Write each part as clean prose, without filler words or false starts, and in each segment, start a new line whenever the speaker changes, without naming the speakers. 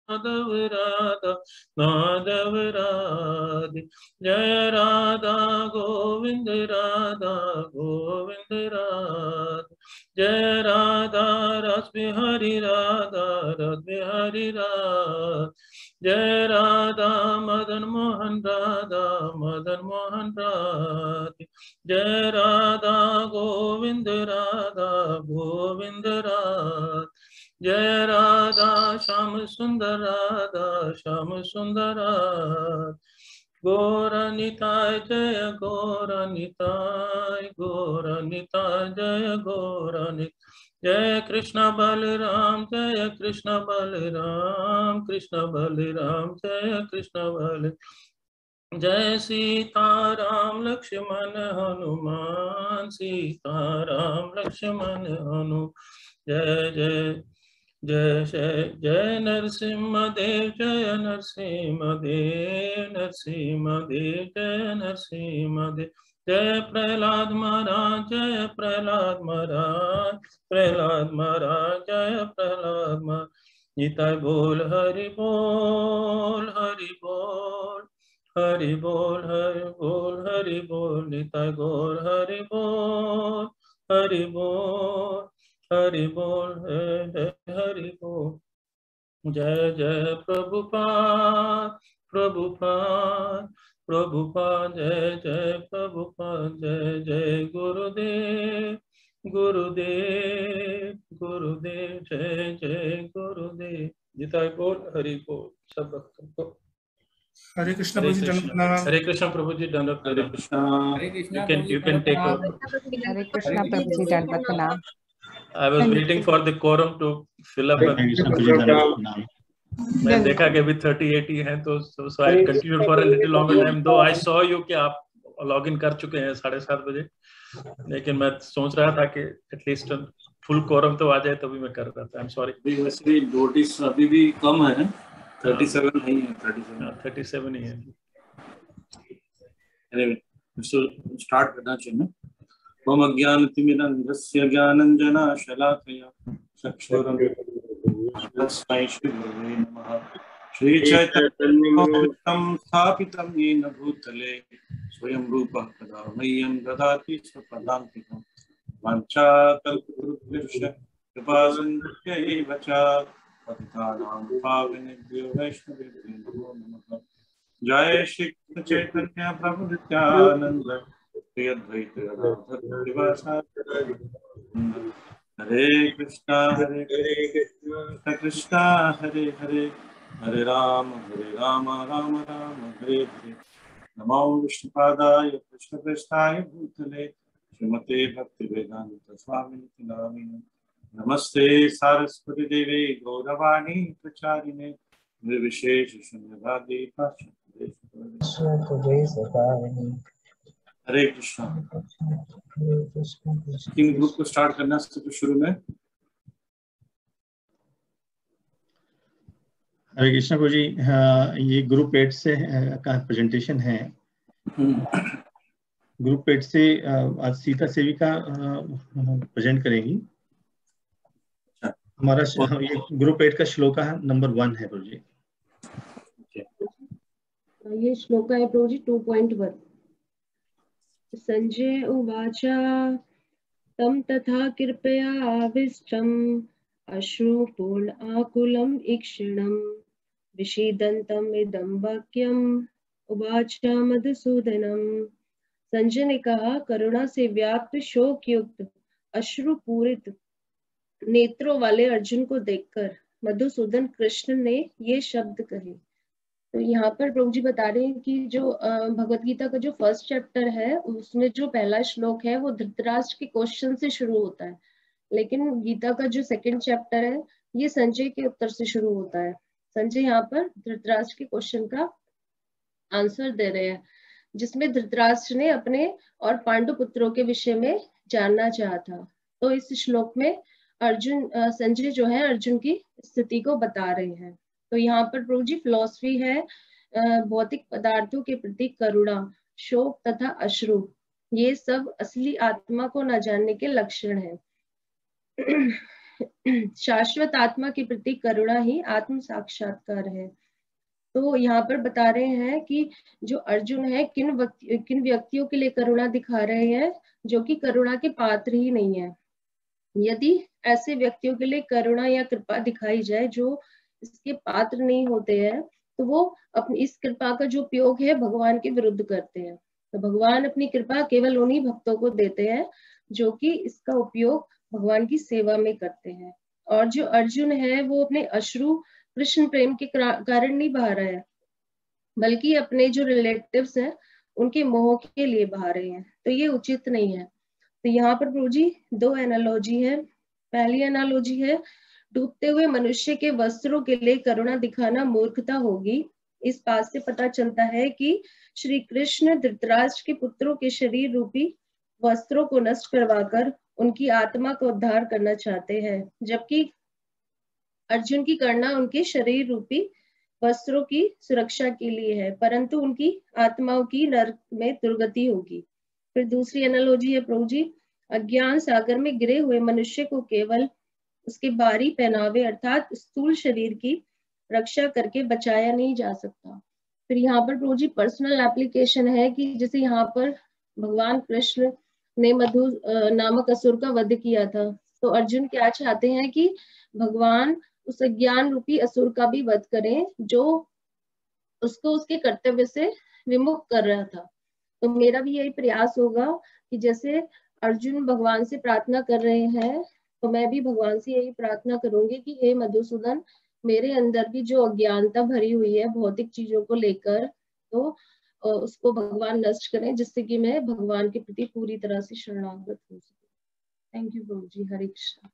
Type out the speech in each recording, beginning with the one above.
माधव राधा माधव राधे। जय राधा गोविंद राधा गोविंद राधे। जय राधा रस बिहारी राधा रस बिहारी राधे। जय राधा मदन मोहन राधा मदन मोहन राधे। जय राधा गोविंद राधा गोविंद राधे। जय राधा श्याम सुंदर राधा श्याम सुंदर राधे। गौर निताय जय गौर निताय गौर निताय जय गौर निताय। जय कृष्ण बलराम जय कृष्ण बलराम कृष्ण बलराम जय कृष्ण बल। जय सीताराम लक्ष्मण हनुमान सीताराम लक्ष्मण हनु। जय जय जय जय जय नरसिंह देव जय नरसिंह देव नरसिंह देव जय नरसिंह देव। जय प्रहलाद महाराज जय प्रहलाद महाराज प्रहलाद महाराज जय प्रहलाद महाराज। निताय बोल हरि बोल हरि बोल हरि बोल हरि बोल हरि बोल। निताय गौर हरि बोल हरि बोल हरि बोल जय हरि बोल। जय जय प्रभुपाद प्रभुपाद प्रभुपाद जय जय प्रभुपाद। जय जय गुरुदेव गुरुदेव गुरुदेव जय जय गुरुदेव। निताय बोल हरि बोल। सब भक्तों को
हरे कृष्ण प्रभु जी दंडवत प्रणाम।
हरे कृष्ण प्रभु जी दंडवत
हरे Krishna
you can take over.
हरे कृष्णा प्रभु जी दंडवत प्रणाम।
I was waiting for the quorum to fill up. मैं देखा कि अभी 30-80 हैं तो so I continued for a little longer time. Though I saw you कि आप लॉग इन कर चुके हैं 7:30 बजे, लेकिन मैं सोच रहा था कि एटलीस्ट फुल कोरम तो आ जाए तभी मैं कर रहा था। I am sorry.
वैसे नोटिस अभी भी कम है, 37 नहीं है,
37 ही है।
स्टार्ट करना चाहिए ना। मम अज्ञानतिमिरन्धस्य ज्ञानञ्जनशलाकया चक्षुरुन्मिलितं नमः। श्रीचैतन्यमनोभीष्टं स्थापितं येन भूतले स्वयं रूपः कदा मह्यं ददाति स्वपदान्तिकं। वाञ्छाकल्पतरुभ्यश्च कृपासिन्धुभ्यैव च पतितानां पावनेभ्यो वैष्णवेभ्यो नमो नमः। जय श्री कृष्ण चैतन्य प्रभु नित्यानंद श्री अद्वैत हरे कृष्णा कृष्णा हरे हरे हरे राम राम राम हरे हरे। नमो विष्णुपादाय कृष्णप्रेष्ठाय भूतले श्रीमते भक्तिवेदांत स्वामिनिति नामिने। नमस्ते सारस्वती देवी गौरवाणी प्रचारिणे निर्विशेष शून्यवादी हरे कृष्णा। इन ग्रुप को स्टार्ट करना तो शुरू में
हरे कृष्णा प्रभु जी। ये ग्रुप 8 से का प्रेजेंटेशन है। ग्रुप 8 से आज सीता सेविका प्रेजेंट करेंगी। हमारा ये ग्रुप 8 का श्लोका नंबर 1 है प्रभु जी।
ये श्लोका है प्रभु जी 2.1। संजय उवाच तम तथा कृपया आविष्टम् अश्रुपूर्ण आकुलम् ईक्षणम् विषीदन्तम् इदं वाक्यम् उवाच मधुसूदनम्। संजय ने कहा, करुणा से व्याप्त शोक युक्त अश्रुपूरित नेत्रों वाले अर्जुन को देखकर मधुसूदन कृष्ण ने ये शब्द कहे। तो यहाँ पर प्रभु जी बता रहे हैं कि जो भगवत गीता का जो फर्स्ट चैप्टर है उसमें जो पहला श्लोक है वो धृतराष्ट्र के क्वेश्चन से शुरू होता है, लेकिन गीता का जो सेकंड चैप्टर है ये संजय के उत्तर से शुरू होता है। संजय यहाँ पर धृतराष्ट्र के क्वेश्चन का आंसर दे रहे हैं, जिसमें धृतराष्ट्र ने अपने और पांडु पुत्रों के विषय में जानना चाहा था। तो इस श्लोक में अर्जुन संजय जो है अर्जुन की स्थिति को बता रहे हैं। तो यहाँ पर प्रभु जी फिलॉसफी है भौतिक पदार्थों के प्रति करुणा, शोक तथा अश्रु, ये सब असली आत्मा को न जानने के लक्षण है। शाश्वत आत्मा के प्रति करुणा ही आत्म साक्षात्कार है। तो यहाँ पर बता रहे हैं कि जो अर्जुन है किन व्यक्तियों के लिए करुणा दिखा रहे हैं जो कि करुणा के पात्र ही नहीं है। यदि ऐसे व्यक्तियों के लिए करुणा या कृपा दिखाई जाए जो इसके पात्र नहीं होते हैं, तो वो अपनी इस कृपा का जो उपयोग है भगवान के विरुद्ध करते हैं। तो भगवान अपनी कृपा केवल उन्हीं भक्तों को देते हैं जो कि इसका उपयोग भगवान की सेवा में करते हैं। और जो अर्जुन है वो अपने अश्रु कृष्ण प्रेम के कारण नहीं बहा रहा है, बल्कि अपने जो रिलेटिव्स हैं उनके मोह के लिए बहा रहे हैं। तो ये उचित नहीं है। तो यहाँ पर प्रभु जी 2 एनालॉजी है। पहली एनालॉजी है, डूबते हुए मनुष्य के वस्त्रों के लिए करुणा दिखाना मूर्खता होगी। इस बात से पता चलता है कि श्री कृष्ण धृतराष्ट्र के पुत्रों के शरीर रूपी वस्त्रों को नष्ट करवाकर उनकी आत्मा का उद्धार करना चाहते हैं, जबकि अर्जुन की करना उनके शरीर रूपी वस्त्रों की सुरक्षा के लिए है, परंतु उनकी आत्माओं की नरक में दुर्गति होगी। फिर दूसरी एनालॉजी है प्रभु जी, अज्ञान सागर में गिरे हुए मनुष्य को केवल उसके बाहरी पहनावे अर्थात स्थूल शरीर की रक्षा करके बचाया नहीं जा सकता। फिर यहाँ पर प्रभु जी पर्सनल एप्लीकेशन है कि जैसे यहाँ पर भगवान कृष्ण ने मधु नामक असुर का वध किया था, तो अर्जुन क्या चाहते हैं कि भगवान उस अज्ञान रूपी असुर का भी वध करें जो उसको उसके कर्तव्य से विमुख कर रहा था। तो मेरा भी यही प्रयास होगा कि जैसे अर्जुन भगवान से प्रार्थना कर रहे हैं, तो मैं भी भगवान से यही प्रार्थना करूंगी कि हे मधुसूदन, मेरे अंदर भी जो अज्ञानता भरी हुई है भौतिक चीजों को लेकर, तो उसको भगवान नष्ट करें, जिससे कि मैं भगवान के प्रति पूरी तरह से शरणागत हो सके। थैंक यू प्रभु जी। हरे कृष्ण।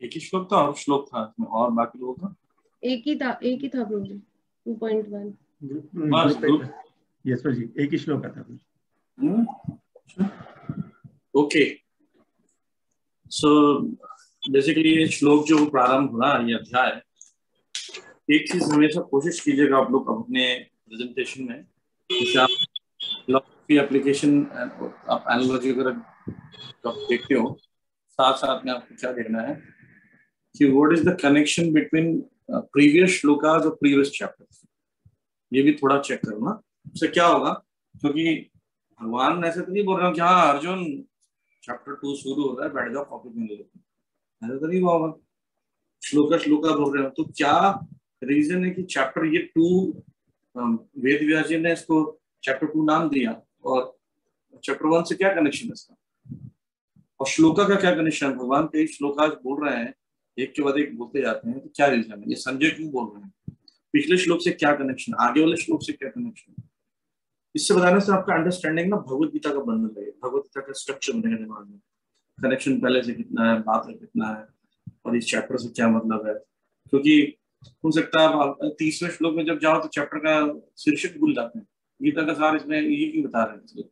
एक ही श्लोक था और श्लोक था इसमें और बाकी लोगों का
एक ही था प्रभु जी 2.1
यस जी, एक ही श्लोक था।
ओके, सो बेसिकली ये श्लोक जो प्रारंभ हुआ ये अध्याय, एक चीज हमेशा कोशिश कीजिएगा आप लोग अपने प्रेजेंटेशन में, जैसे आप फिलॉसफी एप्लीकेशन आप एनालॉजी अगर देखते हो, साथ साथ में आपको क्या देखना है कि what is the connection between previous shlokas और प्रीवियस चैप्टर्स, ये भी थोड़ा चेक करना। उससे क्या होगा, क्योंकि भगवान ऐसे तो नहीं बोल रहे हो कि हाँ अर्जुन चैप्टर 2 शुरू हो रहा है, बैठ जाओ कॉपी में ले लो, ऐसा तो नहीं हुआ होगा। श्लोका बोल रहे हो, तो क्या रीजन है कि चैप्टर ये 2 वेद व्यास जी ने इसको चैप्टर 2 नाम दिया, और चैप्टर 1 से क्या कनेक्शन है इसका, और श्लोका का क्या कनेक्शन है? भगवान कई श्लोका बोल रहे हैं, एक के बाद एक बोलते जाते हैं, तो क्या रीजन है? ये संजय क्यों बोल रहे हैं? पिछले श्लोक से क्या कनेक्शन, आगे वाले श्लोक से क्या कनेक्शन? इससे बताने से आपका अंडरस्टैंडिंग ना भगवत गीता का बनने लगे, भगवत गीता का स्ट्रक्चर बनेगा दिमाग में, कनेक्शन पहले से कितना है, बाद में कितना है, और इस चैप्टर से क्या मतलब है। क्योंकि हो सकता है आप 30वें श्लोक में जब जाओ तो चैप्टर का शीर्षक भूल जाते हैं, गीता का सार इसमें ये क्यों बता रहे हैं।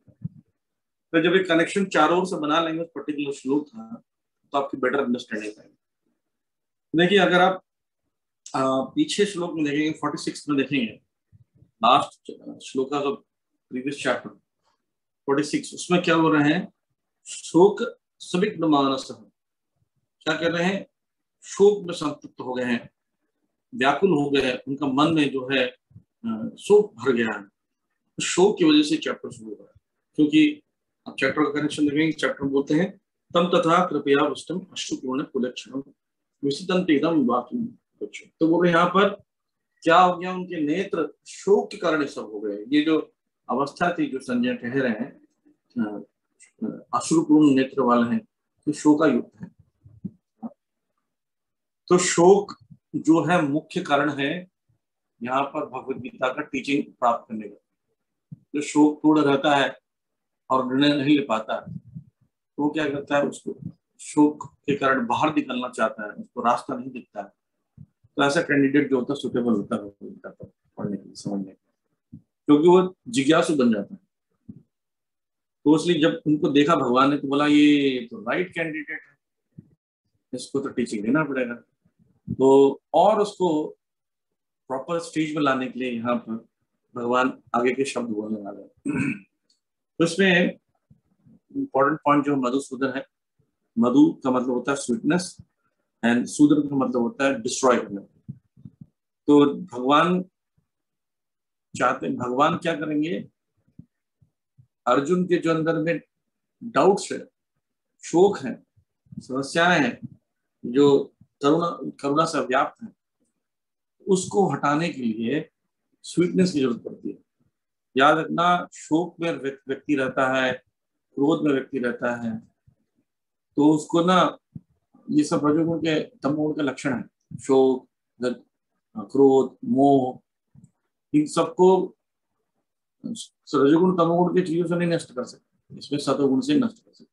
तो जब एक कनेक्शन चारों ओर से बना लेंगे उस पर्टिकुलर श्लोक का, तो आपकी बेटर अंडरस्टैंडिंग आएगी। देखिए अगर आप पीछे श्लोक में देखेंगे, 46 में देखेंगे, लास्ट श्लोक का जो प्रीवियस चैप्टर 46, उसमें क्या हो रहे हैं, शोक सविग्न मानस, क्या कर रहे हैं, शोक में संतप्त हो गए हैं, व्याकुल हो गए हैं, उनका मन में जो है शोक भर गया है। तो शोक की वजह से चैप्टर शुरू हो रहा है, क्योंकि आप चैप्टर का कनेक्शन देखेंगे, चैप्टर बोलते हैं तम तथा कृपया वृष्टम अश्रुपूर्ण कुलक्षणम विसितंतेदम वाक्यम। तो बोले यहाँ पर क्या हो गया, उनके नेत्र शोक के कारण सब हो गए। ये जो अवस्था थी जो संजय कह रहे हैं अश्रुपूर्ण नेत्र वाले हैं, तो शोकायुक्त है। तो शोक जो है मुख्य कारण है यहाँ पर भगवत गीता का टीचिंग प्राप्त करने का। जो शोक पूर्ण रहता है और निर्णय नहीं ले पाता है, तो वो क्या करता है, उसको शोक के कारण बाहर निकलना चाहता है, उसको रास्ता नहीं दिखता है, तो ऐसा कैंडिडेट जो होता है सुटेबल होता है गीता को पढ़ने के लिए, समझने के लिए, क्योंकि वो जिज्ञासु बन जाता है। तो इसलिए जब उनको देखा भगवान ने, तो बोला ये तो राइट कैंडिडेट है, इसको तो टीचिंग देना पड़ेगा। तो और उसको प्रॉपर स्टेज में लाने के लिए यहाँ पर भगवान आगे के शब्द बोलने वाले हैं। तो इसमें इंपॉर्टेंट पॉइंट जो मधुसूदन है, मधु का मतलब होता है स्वीटनेस एंड सूदन का मतलब होता है डिस्ट्रॉय करना। तो भगवान चाहते हैं, भगवान क्या करेंगे, अर्जुन के जो अंदर में डाउट्स है, शोक है, समस्याएं हैं, जो करुणा से व्याप्त है, उसको हटाने के लिए स्वीटनेस की जरूरत पड़ती है। याद रखना, शोक में व्यक्ति रहता है, क्रोध में व्यक्ति रहता है, तो उसको ना ये सब रजोगुण के तमोगुण के लक्षण है, शोक, क्रोध, मोह, इन सबको रजोगुण तमोगुण की चीजों से नहीं नष्ट कर सकते, इसमें सतोगुण से नष्ट कर सकते।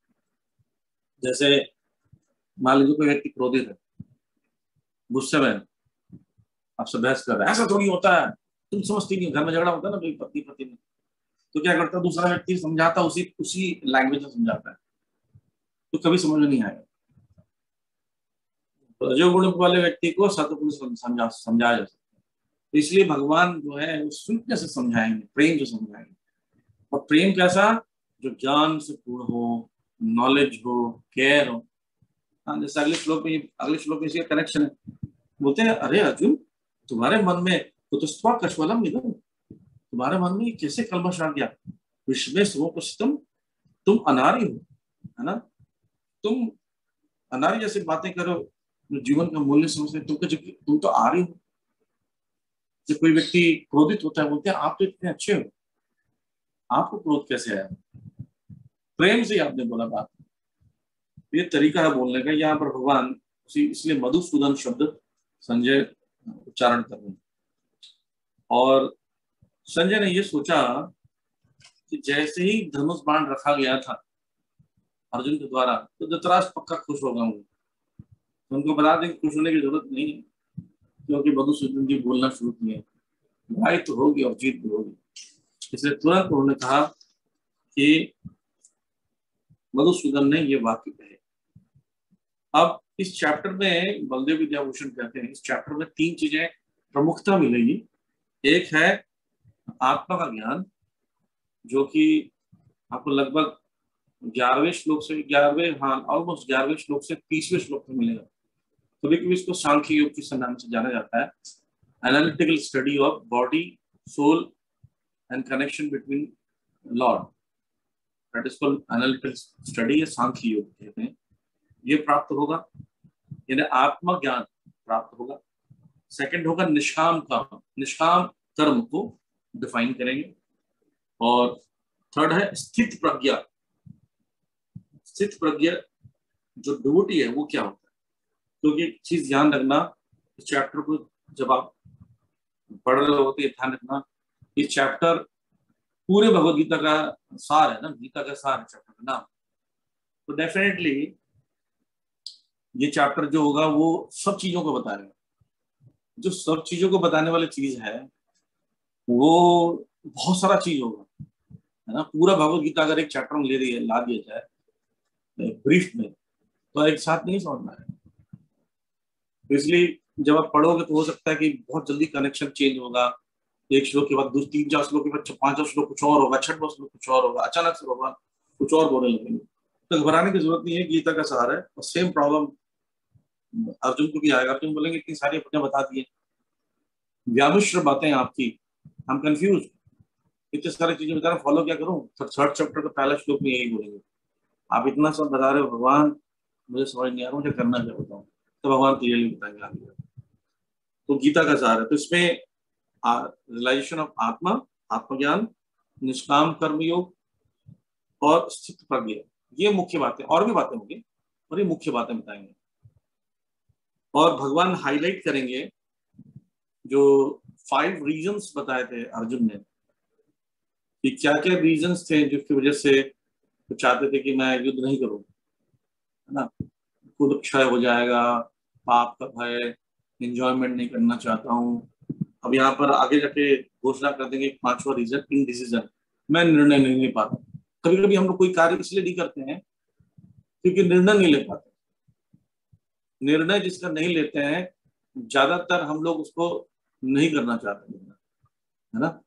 जैसे मान लीजिए कोई व्यक्ति क्रोधित है, गुस्से में आपसे बहस कर रहा है, ऐसा थोड़ी होता है, तुम समझती नहीं। घर में झगड़ा होता है ना पति पति में, तो क्या करता है, दूसरा व्यक्ति समझाता, उसी लैंग्वेज में समझाता है, तो कभी समझ में नहीं आएगा। रजोगुण वाले व्यक्ति को सतगुण समझाया जा सकता है। तो इसलिए भगवान जो है वो स्वीटनेस से समझाएंगे, प्रेम से समझाएंगे। और प्रेम कैसा, जो ज्ञान से पूर्ण हो, नॉलेज हो, केयर हो। हाँ, जैसे अगले श्लोक में इसका कनेक्शन है। बोलते हैं, अरे अर्जुन, तुम्हारे मन में कुतस्त्वा कश्वलम इदम, तुम्हारे मन में कैसे कल्मश आ गया, विश्व स्वोपस्थितम, तुम अनारी हो, है ना, तुम अनारी जैसी बातें करो, जीवन का मूल्य समझते, तुम तो आ रही हो। जब कोई व्यक्ति क्रोधित होता है, बोलते हैं आप तो इतने अच्छे हो, आपको क्रोध कैसे आया? प्रेम से आपने बोला बात, ये तरीका है बोलने का। यहाँ पर भगवान इसलिए मधुसूदन शब्द संजय उच्चारण कर रहे हैं। और संजय ने ये सोचा कि जैसे ही धनुष बाण रखा गया था अर्जुन के द्वारा, तो धृतराष्ट्र पक्का खुश होगा। तो उनको बता दें खुश होने की जरूरत नहीं है, क्योंकि मधुसूदन जी बोलना शुरू किए, लड़ाई तो होगी और जीत भी होगी। इसलिए तुरंत उन्होंने कहा कि मधुसूदन ने ये वाक्य कहे। अब इस चैप्टर में बलदेव विद्याभूषण कहते हैं, इस चैप्टर में 3 चीजें प्रमुखता मिलेगी। एक है आत्मा का ज्ञान, जो कि आपको लगभग 11वें श्लोक से 11वें श्लोक से 30वें श्लोक में मिलेगा। कभी कभी इसको सांख्य योग के नाम से जाना जाता है। Analytical study of body, soul and connection between lord, that is called analytical study, Sankhya yoga कहते हैं। ये प्राप्त होगा, यानी आत्मा ज्ञान प्राप्त होगा। सेकंड होगा निष्काम कर्म, निष्काम कर्म को डिफाइन करेंगे। और थर्ड है स्थित प्रज्ञा। स्थित प्रज्ञा जो डिवोटी है वो क्या होता है, क्योंकि एक चीज ध्यान रखना, इस चैप्टर को जब आप पढ़ रहे होते हैं, ध्यान रखना, इस चैप्टर पूरे भगवद गीता का सार है ना, गीता का सार है चैप्टर का नाम। तो डेफिनेटली ये चैप्टर जो होगा वो सब चीजों को बताएगा। जो सब चीजों को बताने वाली चीज है वो बहुत सारा चीज होगा, है ना। पूरा भगवद गीता अगर एक चैप्टर में ला दिया जाए ब्रीफ में, तो एक साथ नहीं समझना है। तो इसलिए जब आप पढ़ोगे तो हो सकता है कि बहुत जल्दी कनेक्शन चेंज होगा। एक श्लोक के बाद 3-4 श्लोक के बाद 5वां श्लोक कुछ और होगा, 6वां श्लोक कुछ और होगा, अचानक से भगवान कुछ और बोलने लगेंगे। तो घबराने की जरूरत नहीं है, गीता का सहारा है। और सेम प्रॉब्लम अर्जुन को भी आएगा। अर्जुन बोलेंगे इतनी सारी अपने बता दिए, व्यामिश्र बातें आपकी, हम कंफ्यूज, इतने सारी चीजें बता रहे, फॉलो क्या करूं? तो 3rd चैप्टर का पहला श्लोक में यही बोलेंगे, आप इतना सब बता रहे हो भगवान, मुझे समझ नहीं आ रहा, मुझे करना क्या बताऊं? तो भगवान क्लियरली बताएंगे आगे। तो गीता का सार है। तो इसमें रियलाइजेशन ऑफ आत्मा, आत्मज्ञान, निष्काम कर्म योग और स्थित प्रज्ञा, ये मुख्य बातें। और भी बातें होंगी और ये मुख्य बातें बताएंगे। और भगवान हाईलाइट करेंगे जो 5 रीजंस बताए थे अर्जुन ने, कि क्या क्या रीजंस थे जिसकी वजह से तो चाहते थे कि मैं युद्ध नहीं करूं, है ना, खुद क्षय हो जाएगा, पाप का भय, एंजॉयमेंट नहीं करना चाहता हूं। अब यहाँ पर आगे जाके घोषणा कर देंगे 5वां रीजन, इनडिसीजन, मैं निर्णय नहीं ले पाता। कभी कभी हम लोग कोई कार्य इसलिए नहीं करते हैं क्योंकि निर्णय नहीं ले पाते। निर्णय जिसका नहीं लेते हैं, ज्यादातर हम लोग उसको नहीं करना चाहते, है ना।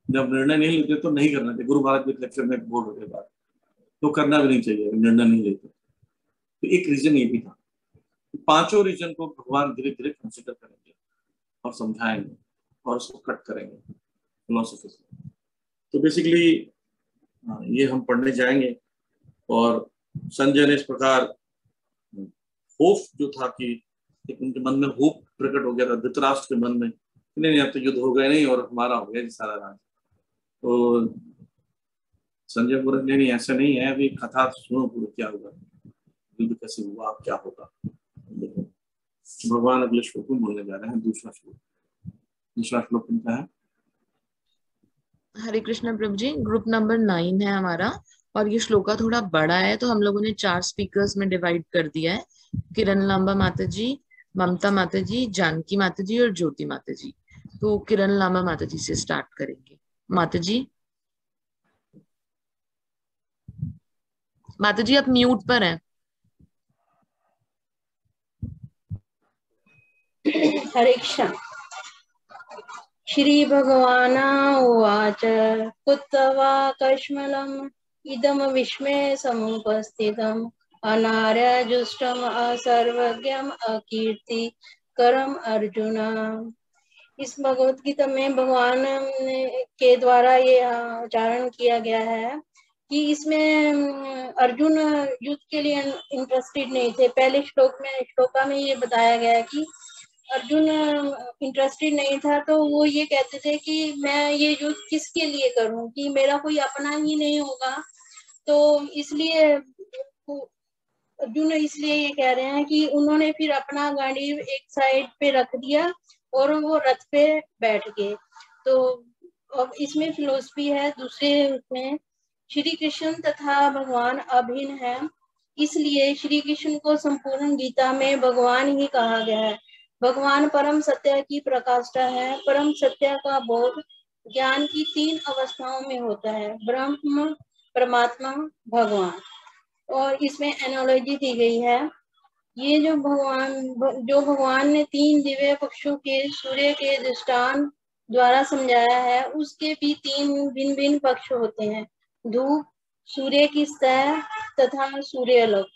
जब निर्णय नहीं लेते तो नहीं करना चाहिए। गुरु महाराज के लेक्चर में बोल रहे बात, तो करना भी नहीं चाहिए, निर्णय नहीं लेते। तो एक रीजन ये भी था। पांचों रीजन को भगवान धीरे धीरे कंसिडर करेंगे और समझाएंगे और उसको कट करेंगे फिलोसफी से। तो बेसिकली ये हम पढ़ने जाएंगे। और संजय ने इस प्रकार होप जो था कि एक उनके मन में होप प्रकट हो गया था धृतराष्ट्र के मन में, नहीं अब तो युद्ध हो गए नहीं और हमारा हो गया जी सारा राज। तो संजय बोले नहीं ऐसा नहीं है, अभी कथा सुनो पूरा क्या होगा, युद्ध कैसे हुआ, क्या होगा। भगवान अगले श्लोक में बोलने जा रहे हैं। दूसरा श्लोक इनका है।
हरे कृष्ण प्रभु जी, ग्रुप नंबर 9 है हमारा और ये श्लोका थोड़ा बड़ा है तो हम लोगों ने 4 स्पीकर्स में डिवाइड कर दिया है। किरण लांबा माता जी, ममता माता जी, जानकी माता जी और ज्योति माता जी। तो किरण लांबा माता जी से स्टार्ट करेंगे। माता जी, माता जी आप म्यूट पर हैं।
हरे कृष्ण। श्री भगवान उवाच कुतवा कश्मलम् इदम विस्मय समुपस्थितम् अनार्यजुष्टम् असर्वज्ञम् अकीर्ति करम अर्जुन। इस भगवत गीता में भगवान के द्वारा ये उच्चारण किया गया है कि इसमें अर्जुन युद्ध के लिए इंटरेस्टेड नहीं थे। पहले श्लोका में ये बताया गया है कि अर्जुन इंटरेस्टेड नहीं था, तो वो ये कहते थे कि मैं ये युद्ध किसके लिए करूं, कि मेरा कोई अपना ही नहीं होगा। तो इसलिए अर्जुन इसलिए ये कह रहे हैं कि उन्होंने फिर अपना गांडीव एक साइड पे रख दिया और वो रथ पे बैठ गए। तो अब इसमें फिलोसफी है दूसरे में, श्री कृष्ण तथा भगवान अभिन्न है, इसलिए श्री कृष्ण को संपूर्ण गीता में भगवान ही कहा गया है। भगवान परम सत्य की प्रकाष्ठा है। परम सत्य का बोध ज्ञान की 3 अवस्थाओं में होता है, ब्रह्म, परमात्मा, भगवान। और इसमें एनालॉजी दी गई है। ये जो भगवान ने 3 दिव्य पक्षों के सूर्य के दृष्टांत द्वारा समझाया है, उसके भी 3 भिन्न भिन्न पक्ष होते हैं, धूप, सूर्य की सतह तथा सूर्यालोक।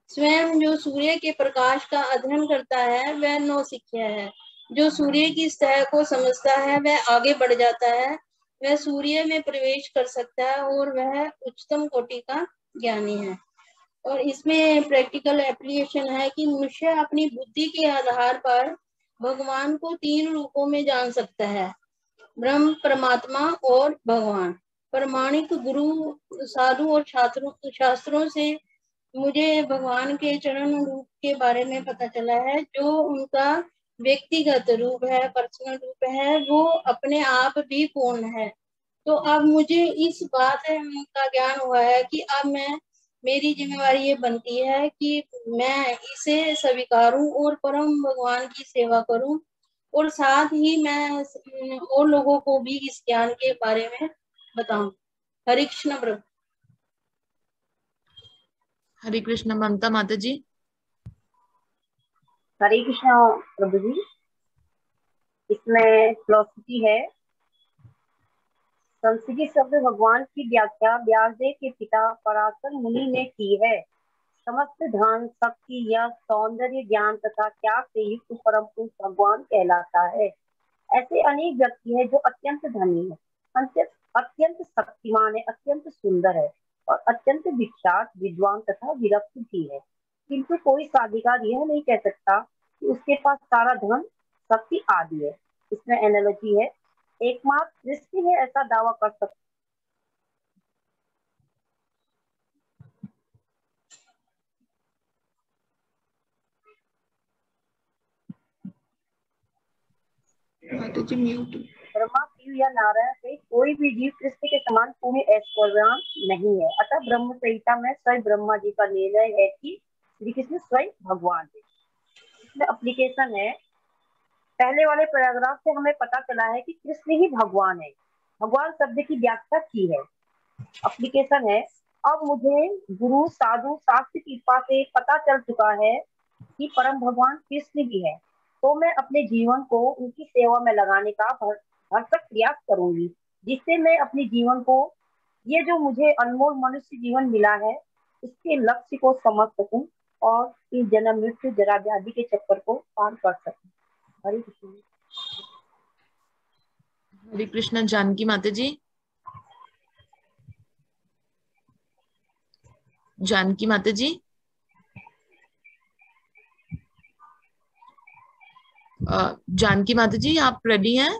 स्वयं जो सूर्य के प्रकाश का अध्ययन करता है वह नौसिखिया है। जो सूर्य की सतह को समझता है वह आगे बढ़ जाता है, वह सूर्य में प्रवेश कर सकता है और वह उच्चतम कोटि का ज्ञानी है। और इसमें प्रैक्टिकल एप्लीकेशन है कि मनुष्य अपनी बुद्धि के आधार पर भगवान को 3 रूपों में जान सकता है, ब्रह्म, परमात्मा और भगवान। प्रमाणिक गुरु, साधु और शास्त्रों से मुझे भगवान के चरण रूप के बारे में पता चला है, जो उनका व्यक्तिगत रूप है, पर्सनल रूप है, वो अपने आप भी पूर्ण है। तो अब मुझे इस बात का ज्ञान हुआ है कि अब मेरी जिम्मेवारी ये बनती है कि मैं इसे स्वीकारूं और परम भगवान की सेवा करूं, और साथ ही मैं और लोगों को भी इस ज्ञान के बारे में बताऊं। हरे कृष्ण प्रभु।
हरे कृष्ण। ममता माता जी।
हरे कृष्ण प्रभु जी। इसमें फिलोसफी है। संस्कृत शब्द भगवान की व्याख्या व्यासदेव के पिता पराशर मुनि ने की है। समस्त धन, शक्ति या सौंदर्य, ज्ञान तथा त्याग से युक्त परम पुरुष भगवान कहलाता है। ऐसे अनेक व्यक्ति है जो अत्यंत धनी है, अत्यंत शक्तिमान है, अत्यंत सुंदर है और अत्यंत विख्यात, विद्वान तथा विरक्त भी है, किंतु कोई साधिकार यह नहीं कह सकता कि उसके पास सारा धन, शक्ति आदि है। इसमें एनालॉजी है, एकमात्र कृष्ण ही ऐसा दावा कर सकता ब्रह्मा, शिव या नारायण से कोई भी जीव कृष्ण के समान पूर्ण ऐश्वर्यवान नहीं है। अतः ब्रह्म संहिता में स्वयं ब्रह्मा जी का निर्णय है कि श्री कृष्ण स्वयं भगवान है। इसमें एप्लीकेशन है। पहले वाले पैराग्राफ से हमें पता चला है कि कृष्ण ही भगवान है। भगवान शब्द की व्याख्या की है। एप्लीकेशन है, अब मुझे गुरु, साधु, शास्त्र की कृपा से पता चल चुका है कि परम भगवान कृष्ण ही है, तो मैं अपने जीवन को उनकी सेवा में लगाने का भरसक प्रयास करूंगी, जिससे मैं अपने जीवन को ये जो मुझे अनमोल मनुष्य जीवन मिला है, इसके लक्ष्य को समझ सकूं और इस जन्म मृत्यु जरा व्याधि के चक्कर को पार कर सकूं। हरे कृष्ण।
हरे कृष्णा। जानकी माता जी, जानकी माता जी, जानकी माता जी आप रेडी हैं?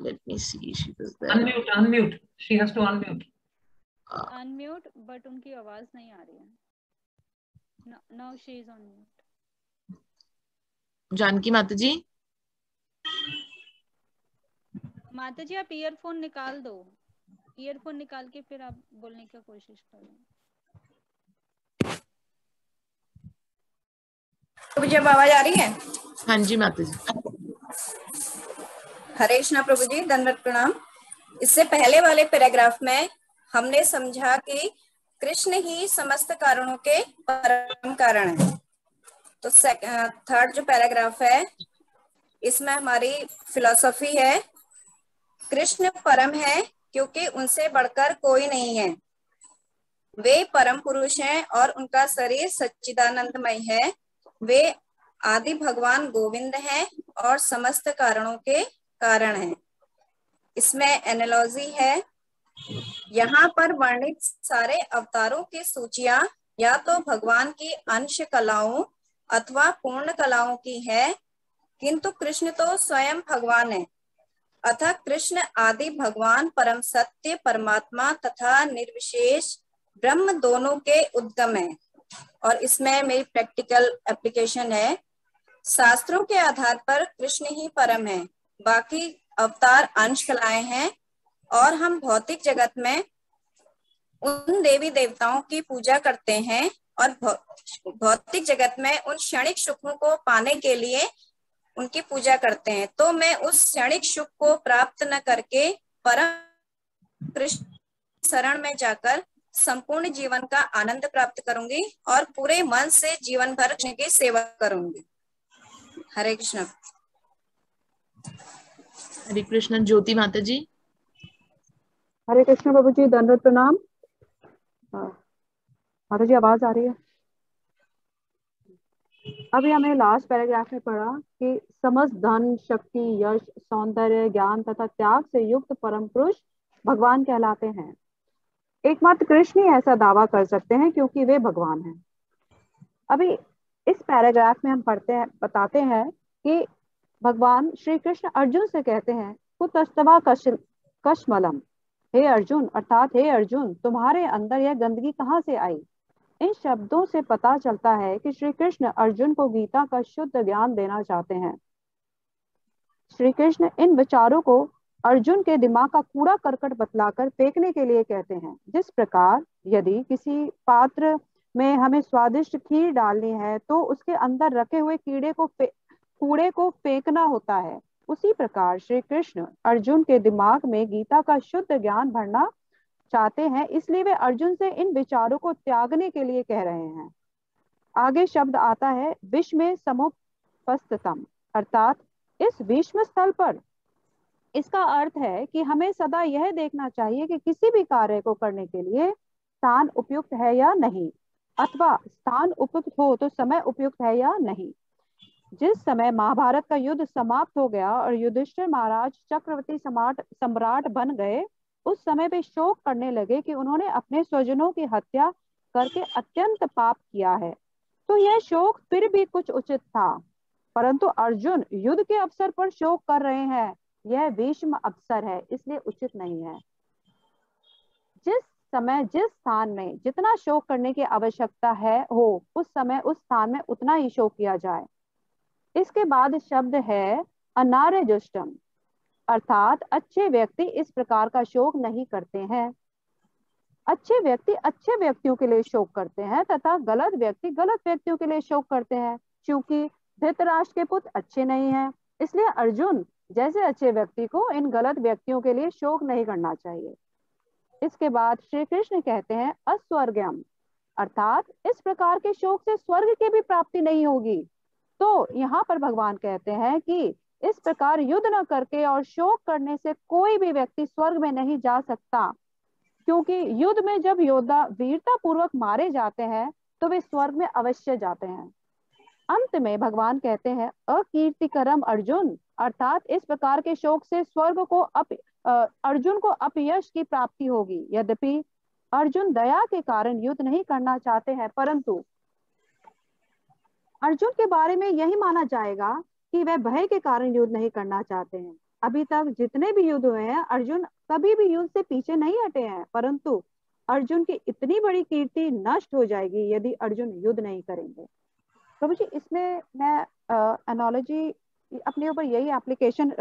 Let me see. She was there.
Unmute. She has to unmute.
Unmute, but उनकी आवाज नहीं आ रही है. Now she is on mute.
Janaki माता जी,
माता जी आप ईयरफोन निकाल दो. ईयरफोन निकाल के फिर आप बोलने की कोशिश करो.
तो मुझे आवाज आ रही है?
हाँ जी माता जी।
हरे कृष्णा प्रभु जी, दंडवत प्रणाम। इससे पहले वाले पैराग्राफ में हमने समझा कि कृष्ण ही समस्त कारणों के परम कारण है। तो थर्ड जो पैराग्राफ है इसमें हमारी फिलॉसफी है, कृष्ण परम है क्योंकि उनसे बढ़कर कोई नहीं है। वे परम पुरुष हैं और उनका शरीर सच्चिदानंदमय है। वे आदि भगवान गोविंद हैं और समस्त कारणों के कारण हैं। इसमें एनालॉजी है, यहाँ पर वर्णित सारे अवतारों की सूचियां या तो भगवान की अंश कलाओं अथवा पूर्ण कलाओं की है, किंतु कृष्ण तो स्वयं भगवान है। अतः कृष्ण आदि भगवान परम सत्य परमात्मा तथा निर्विशेष ब्रह्म दोनों के उद्गम है। और इसमें मेरी प्रैक्टिकल एप्लीकेशन है, शास्त्रों के आधार पर कृष्ण ही परम है, बाकी अवतार अंश कलाएं हैं और हम भौतिक जगत में उन देवी देवताओं की पूजा करते हैं और भौतिक जगत में उन क्षणिक सुखों को पाने के लिए उनकी पूजा करते हैं। तो मैं उस क्षणिक सुख को प्राप्त न करके परम कृष्ण शरण में जाकर संपूर्ण जीवन का आनंद प्राप्त करूंगी और पूरे मन से जीवन भर कृष्ण की सेवा करूंगी। हरे कृष्ण।
हरे कृष्ण। ज्योति माता जी।
हरे कृष्ण प्रभु जी, दंडवत प्रणाम। माता जी आवाज आ रही है? अभी हमने लास्ट पैराग्राफ में पढ़ा कि समस्त धन शक्ति यश सौंदर्य ज्ञान तथा त्याग से युक्त परम पुरुष भगवान कहलाते हैं। एकमात्र कृष्ण ही ऐसा दावा कर सकते हैं क्योंकि वे भगवान हैं। अभी इस पैराग्राफ में हम बताते हैं कि भगवान श्री कृष्ण अर्जुन से कहते हैं कुतस्तवा कश्मलम, हे अर्जुन, अर्थात हे अर्जुन तुम्हारे अंदर यह गंदगी कहाँ से आई। इन शब्दों से पता चलता है कि श्री कृष्ण अर्जुन को गीता का शुद्ध ज्ञान देना चाहते हैं। श्री कृष्ण इन विचारों को अर्जुन के दिमाग का कूड़ा करकट बतलाकर फेंकने के लिए कहते हैं। जिस प्रकार यदि किसी पात्र में हमें स्वादिष्ट खीर डालनी है तो उसके अंदर रखे हुए कूड़े को फेंकना होता है, उसी प्रकार श्री कृष्ण अर्जुन के दिमाग में गीता का शुद्ध ज्ञान भरना चाहते हैं, इसलिए वे अर्जुन से इन विचारों को त्यागने के लिए कह रहे हैं। आगे शब्द आता है विषमे समुपस्थितम, अर्थात इस विषम स्थल पर। इसका अर्थ है कि हमें सदा यह देखना चाहिए कि किसी भी कार्य को करने के लिए स्थान उपयुक्त है या नहीं, अथवा स्थान उपयुक्त हो तो समय उपयुक्त है या नहीं। जिस समय महाभारत का युद्ध समाप्त हो गया और युधिष्ठिर महाराज चक्रवर्ती सम्राट बन गए, उस समय वे शोक करने लगे कि उन्होंने अपने स्वजनों की हत्या करके अत्यंत पाप किया है। तो यह शोक फिर भी कुछ उचित था, परंतु अर्जुन युद्ध के अवसर पर शोक कर रहे हैं, यह विषम अवसर है, इसलिए उचित नहीं है। जिस समय जिस स्थान में जितना शोक करने की आवश्यकता है हो, उस समय उस स्थान में उतना ही शोक किया जाए। इसके बाद शब्द है अनार्यजुष्टम, अर्थात अच्छे व्यक्ति इस प्रकार का शोक नहीं करते हैं। अच्छे व्यक्ति अच्छे व्यक्तियों के लिए शोक करते हैं तथा गलत व्यक्ति गलत व्यक्तियों के लिए शोक करते हैं। क्योंकि धृतराष्ट्र के पुत्र अच्छे नहीं हैं, इसलिए अर्जुन जैसे अच्छे व्यक्ति को इन गलत व्यक्तियों के लिए शोक नहीं करना चाहिए। इसके बाद श्री कृष्ण कहते हैं अस्वर्गम, अर्थात इस प्रकार के शोक से स्वर्ग की भी प्राप्ति नहीं होगी। तो यहाँ पर भगवान कहते हैं कि इस प्रकार युद्ध न करके और शोक करने से कोई भी व्यक्ति स्वर्ग में नहीं जा सकता, क्योंकि युद्ध में जब योद्धा वीरता पूर्वक मारे जाते हैं तो वे स्वर्ग में अवश्य जाते हैं। अंत में भगवान कहते हैं, अकीर्तिकरम अर्जुन, अर्थात इस प्रकार के शोक से स्वर्ग को अर्जुन को अपयश की प्राप्ति होगी। यद्यपि अर्जुन दया के कारण युद्ध नहीं करना चाहते हैं, परंतु अर्जुन के बारे में यही माना जाएगा कि वह भय के कारण युद्ध नहीं करना चाहते हैं। अभी तक जितने भी युद्ध हुए हैं, अर्जुन कभी भी युद्ध से पीछे नहीं हटे हैं, परंतु अर्जुन की इतनी बड़ी कीर्ति नष्ट हो जाएगी यदि अर्जुन युद्ध नहीं करेंगे। प्रभु जी, इसमें मैं एनालॉजी अपने ऊपर यही एप्लीकेशन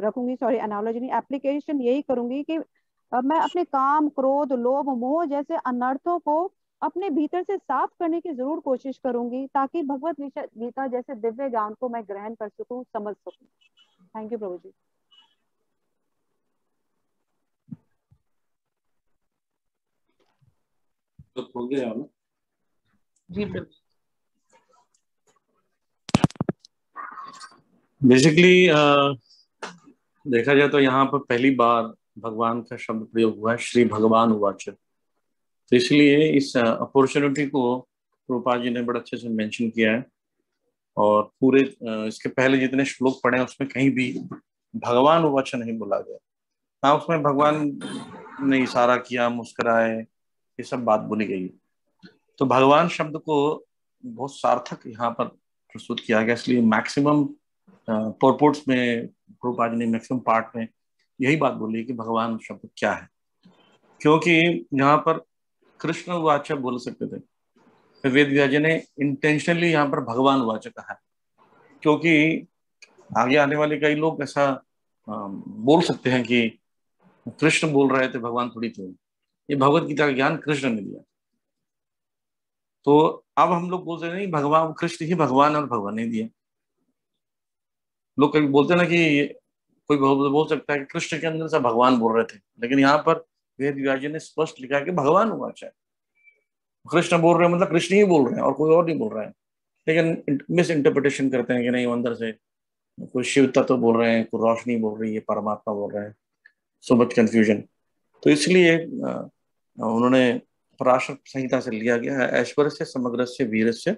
रखूंगी, सॉरी एनालॉजी नहीं, एप्लीकेशन यही करूंगी कि मैं अपने काम, क्रोध, लोभ, मोह जैसे अनर्थों को अपने भीतर से साफ करने की जरूर कोशिश करूंगी, ताकि भगवत गीता जैसे दिव्य ज्ञान को मैं ग्रहण कर सकूं, समझ सकूं। थैंक यू प्रभु जी।
तो हो गया ना
जी प्रभु।
बेसिकली देखा जाए तो यहाँ पर पहली बार भगवान का शब्द प्रयोग हुआ है, श्री भगवान उवाच। तो इसलिए इस अपॉर्चुनिटी को रूपा जी ने बड़े अच्छे से मेंशन किया है, और पूरे इसके पहले जितने श्लोक पढ़े उसमें कहीं भी भगवान उवाच नहीं बोला गया। हाँ, उसमें भगवान ने इशारा किया, मुस्कुराए, ये सब बात बोली गई। तो भगवान शब्द को बहुत सार्थक यहाँ पर प्रस्तुत किया गया, इसलिए मैक्सिमम पर्पोर्ट्स में रूपा जी ने मैक्सिमम पार्ट में यही बात बोली कि भगवान शब्द क्या है, क्योंकि यहाँ पर कृष्ण उवाच बोल सकते थे, फिर वेद व्यास जी ने इंटेंशनली यहाँ पर भगवान उवाच कहा है, क्योंकि आगे आने वाले कई लोग ऐसा बोल सकते हैं कि कृष्ण बोल रहे थे, भगवान थोड़ी थे। ये भगवत गीता का ज्ञान कृष्ण ने दिया। तो अब हम लोग बोलते नहीं भगवान, कृष्ण ही भगवान और भगवान ने दिया। लोग कभी बोलते हैं ना कि कोई बोल सकता है कि कृष्ण के अंदर से भगवान बोल रहे थे, लेकिन यहाँ पर वेद व्यास जी ने स्पष्ट लिखा है कि भगवान उवाच है। कृष्ण बोल रहे हैं मतलब कृष्ण ही बोल रहे हैं और कोई और नहीं बोल रहा है। लेकिन मिस इंटरप्रिटेशन करते हैं कि नहीं, अंदर से कोई शिव तत्व बोल रहे हैं, कोई रोशनी बोल रही है, परमात्मा बोल रहे हैं, सो मच कंफ्यूजन। तो इसलिए उन्होंने पराशर संहिता से लिया गया है, ऐश्वर्य से समग्र से वीर से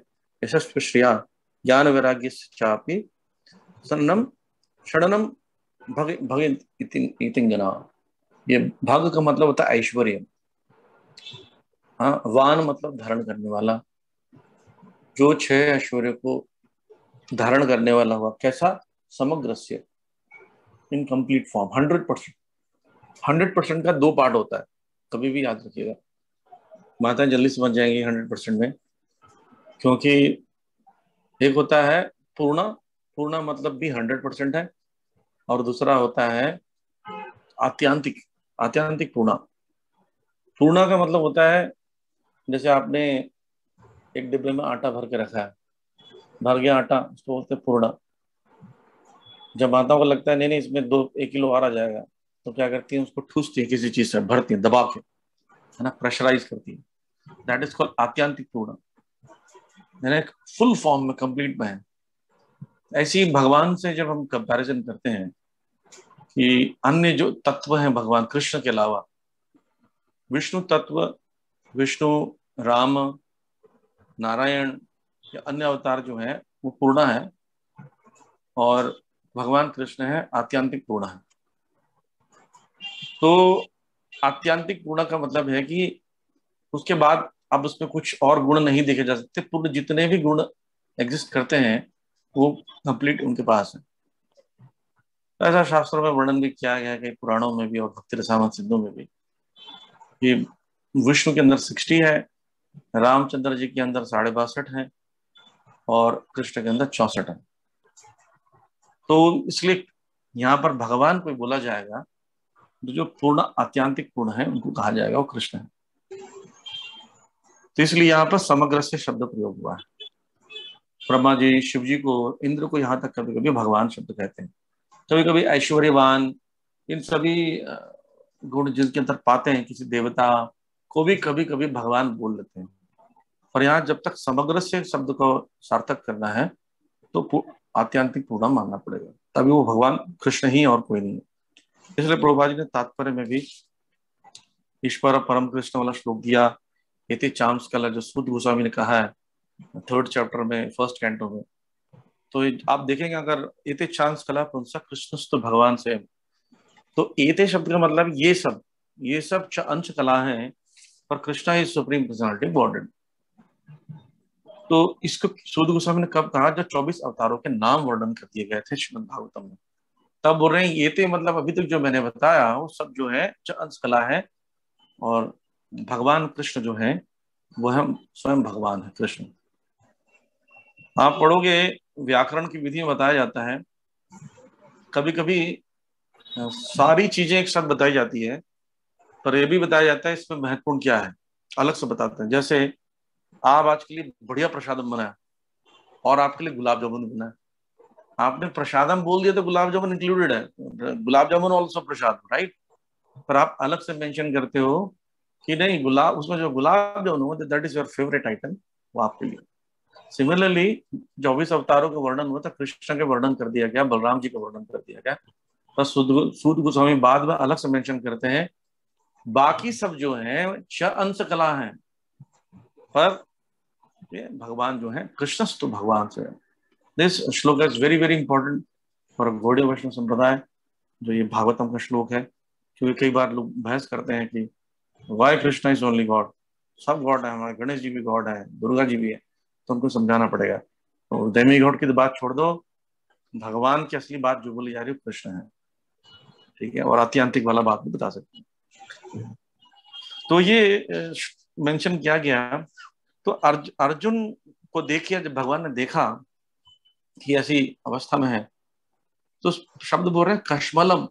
यशस्व श्रेया ज्ञान वैराग्य चापी सन्नम षडनम भग इतिंगना। ये भाग का मतलब होता है ऐश्वर्य। हाँ, वान मतलब धारण करने वाला, जो 6 ऐश्वर्य को धारण करने वाला हुआ। कैसा? समग्र से, इन कंप्लीट फॉर्म, 100%। 100% का 2 पार्ट होता है, कभी भी याद रखिएगा। माता जल्दी समझ जाएंगी 100% में, क्योंकि एक होता है पूर्णा मतलब भी 100% है, और दूसरा होता है आत्यांतिक पूर्णा का मतलब होता है जैसे आपने एक डिब्बे में आटा भर के रखा है, भर गया आटा, उसको बोलते हैं पूर्णा। जब माताओं को लगता है नहीं इसमें 1 किलो और आ जाएगा, तो क्या करती है, उसको ठूसती है, किसी चीज से भरती है, दबा के, है ना, प्रेशराइज करती है। दैट इज कॉल्ड आत्यांतिक पूर्णा, यानी फुल फॉर्म में, कंप्लीट में है। ऐसी भगवान से जब हम कंपैरिजन करते हैं कि अन्य जो तत्व हैं भगवान कृष्ण के अलावा, विष्णु तत्व, विष्णु, राम, नारायण या अन्य अवतार जो है वो पूर्णा है, और भगवान कृष्ण है आत्यांतिक पूर्णा है। तो आत्यांतिक पूर्णा का मतलब है कि उसके बाद अब उसमें कुछ और गुण नहीं देखे जा सकते। पूर्ण जितने भी गुण एग्जिस्ट करते हैं वो कंप्लीट उनके पास है। तो ऐसा शास्त्रों में वर्णन भी किया गया है, कई पुराणों में भी और भक्ति रसामृत सिद्धों में भी, कि विष्णु के अंदर 60 है, रामचंद्र जी के अंदर 62.5 है, और कृष्ण के अंदर 64 है। तो इसलिए यहाँ पर भगवान को बोला जाएगा तो जो पूर्ण आत्यांतिक पूर्ण है उनको कहा जाएगा वो कृष्ण है। तो इसलिए यहाँ पर समग्र से शब्द प्रयोग हुआ है। ब्रह्मा जी, शिव जी को, इंद्र को यहाँ तक कभी कभी भगवान शब्द कहते हैं, कभी कभी ऐश्वर्यवान, इन सभी गुण जिनके अंदर पाते हैं किसी देवता को भी कभी कभी भगवान बोल लेते हैं। और यहाँ जब तक समग्र से शब्द को सार्थक करना है तो आत्यांतिक पूर्ण मानना पड़ेगा, तभी वो भगवान कृष्ण ही और कोई नहीं है। इसलिए प्रभुपाद जी ने तात्पर्य में भी ईश्वर परम कृष्ण वाला श्लोक दिया। इति चांस कला जो सूत गोस्वामी ने कहा है 3rd चैप्टर में 1st कैंटो में, तो आप देखेंगे अगर इति चांस कला पुंसा कृष्ण तो भगवान से, तो एते शब्द का मतलब ये सब अंश कला है, पर Krishna is supreme personality bordered. तो इसको सूत गोस्वामी ने कब कहा? जब 24 अवतारों के नाम वर्णन कर दिए गए थे श्रीमद् भागवतम में, तब बोल रहे हैं ये ते मतलब अभी तक जो मैंने बताया वो सब जो है अंश कला है, और भगवान कृष्ण जो है वो हम स्वयं भगवान है कृष्ण। आप पढ़ोगे व्याकरण की विधि में बताया जाता है, कभी कभी सारी चीजें एक साथ बताई जाती है, पर यह भी बताया जाता है इसमें महत्वपूर्ण क्या है, अलग से बताते हैं। जैसे आप आज के लिए बढ़िया प्रसादम बनाया और आपके लिए गुलाब जामुन बनाया, आपने प्रसादम बोल दिया तो गुलाब जामुन इंक्लूडेड है, गुलाब जामुन ऑल्सो प्रसाद, राइट? पर आप अलग से मेंशन करते हो कि नहीं गुलाब, उसमें जो गुलाब जामुन हो that is your favourite item, वो आपके लिए। सिमिलरली 24 अवतारों का वर्णन हुआ था, कृष्ण के वर्णन कर दिया गया, बलराम जी का वर्णन कर दिया गया, बस सूत गोस्वामी बाद में अलग से मेंशन करते हैं बाकी सब जो है अंश कला है, पर ये भगवान जो है कृष्णस्तु भगवान से। This shloka is very very important for Gaudiya Vaishnava sampradaya, जो ये भागवतम का श्लोक है, क्योंकि कई बार लोग बहस करते हैं कि why Krishna is only god, सब गॉड है, हमारे गणेश जी भी गॉड है, दुर्गा जी भी है, तो उनको समझाना पड़ेगा। तो डेमी गॉड की तो बात छोड़ दो, भगवान की असली बात जो बोली जा रही है कृष्ण है, ठीक है, और आत्यांतिक वाला बात भी बता सकते हैं। तो ये मेंशन किया गया। तो अर्जुन को देखिए, जब भगवान ने देखा कि ऐसी अवस्था में है, तो शब्द बोल रहे हैं कश्मलम।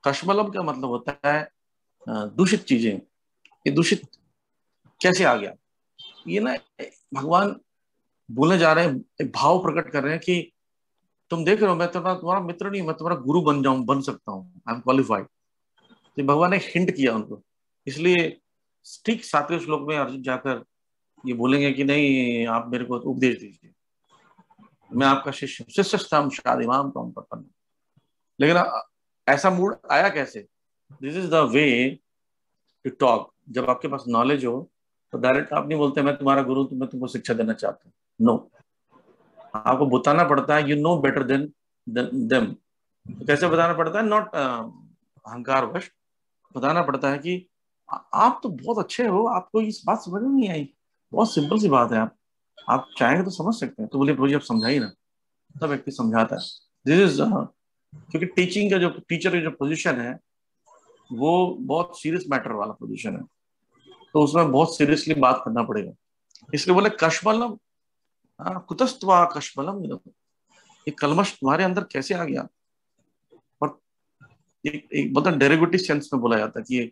कश्मलम का मतलब होता है दूषित चीजें। ये दूषित कैसे आ गया? ये ना भगवान बोलने जा रहे हैं, एक भाव प्रकट कर रहे हैं कि तुम देख रहे हो मैं तुम्हारा मित्र नहीं, मैं तुम्हारा गुरु बन सकता हूँ, आई एम क्वालिफाइड। तो भगवान ने हिंट किया उनको, इसलिए ठीक 7वें श्लोक में अर्जुन जाकर ये बोलेंगे कि नहीं आप मेरे को उपदेश दीजिए, मैं आपका शिष्य, शिष्यस्थाम शादिमाम त्वं प्रपन्न। लेकिन ऐसा मूड आया कैसे? This is the way to talk. जब आपके पास नॉलेज हो तो डायरेक्ट आप नहीं बोलते मैं तुम्हारा गुरु, तो मैं तुमको शिक्षा देना चाहता हूँ, नो, आपको बताना पड़ता है you know better than them. तो कैसे बताना पड़ता है? नॉट अहंकार वश बताना पड़ता है कि आप तो बहुत अच्छे हो, आपको इस बात समझ में नहीं आई, बहुत सिंपल सी बात है, आप चाहेंगे तो समझ सकते हैं। तो बोले प्रभु जी आप समझाइए ना, तब व्यक्ति समझाता है। दिस इज क्योंकि टीचिंग का जो टीचर की जो पोजीशन है वो बहुत सीरियस मैटर वाला पोजीशन है, तो उसमें बहुत सीरियसली बात करना पड़ेगा। इसलिए बोले कश्मलम, कुतस्त्वा कश्मलम, ये कलमश तुम्हारे अंदर कैसे आ गया? और एक बहुत डेरिवेटिव सेंस में बोला जाता है कि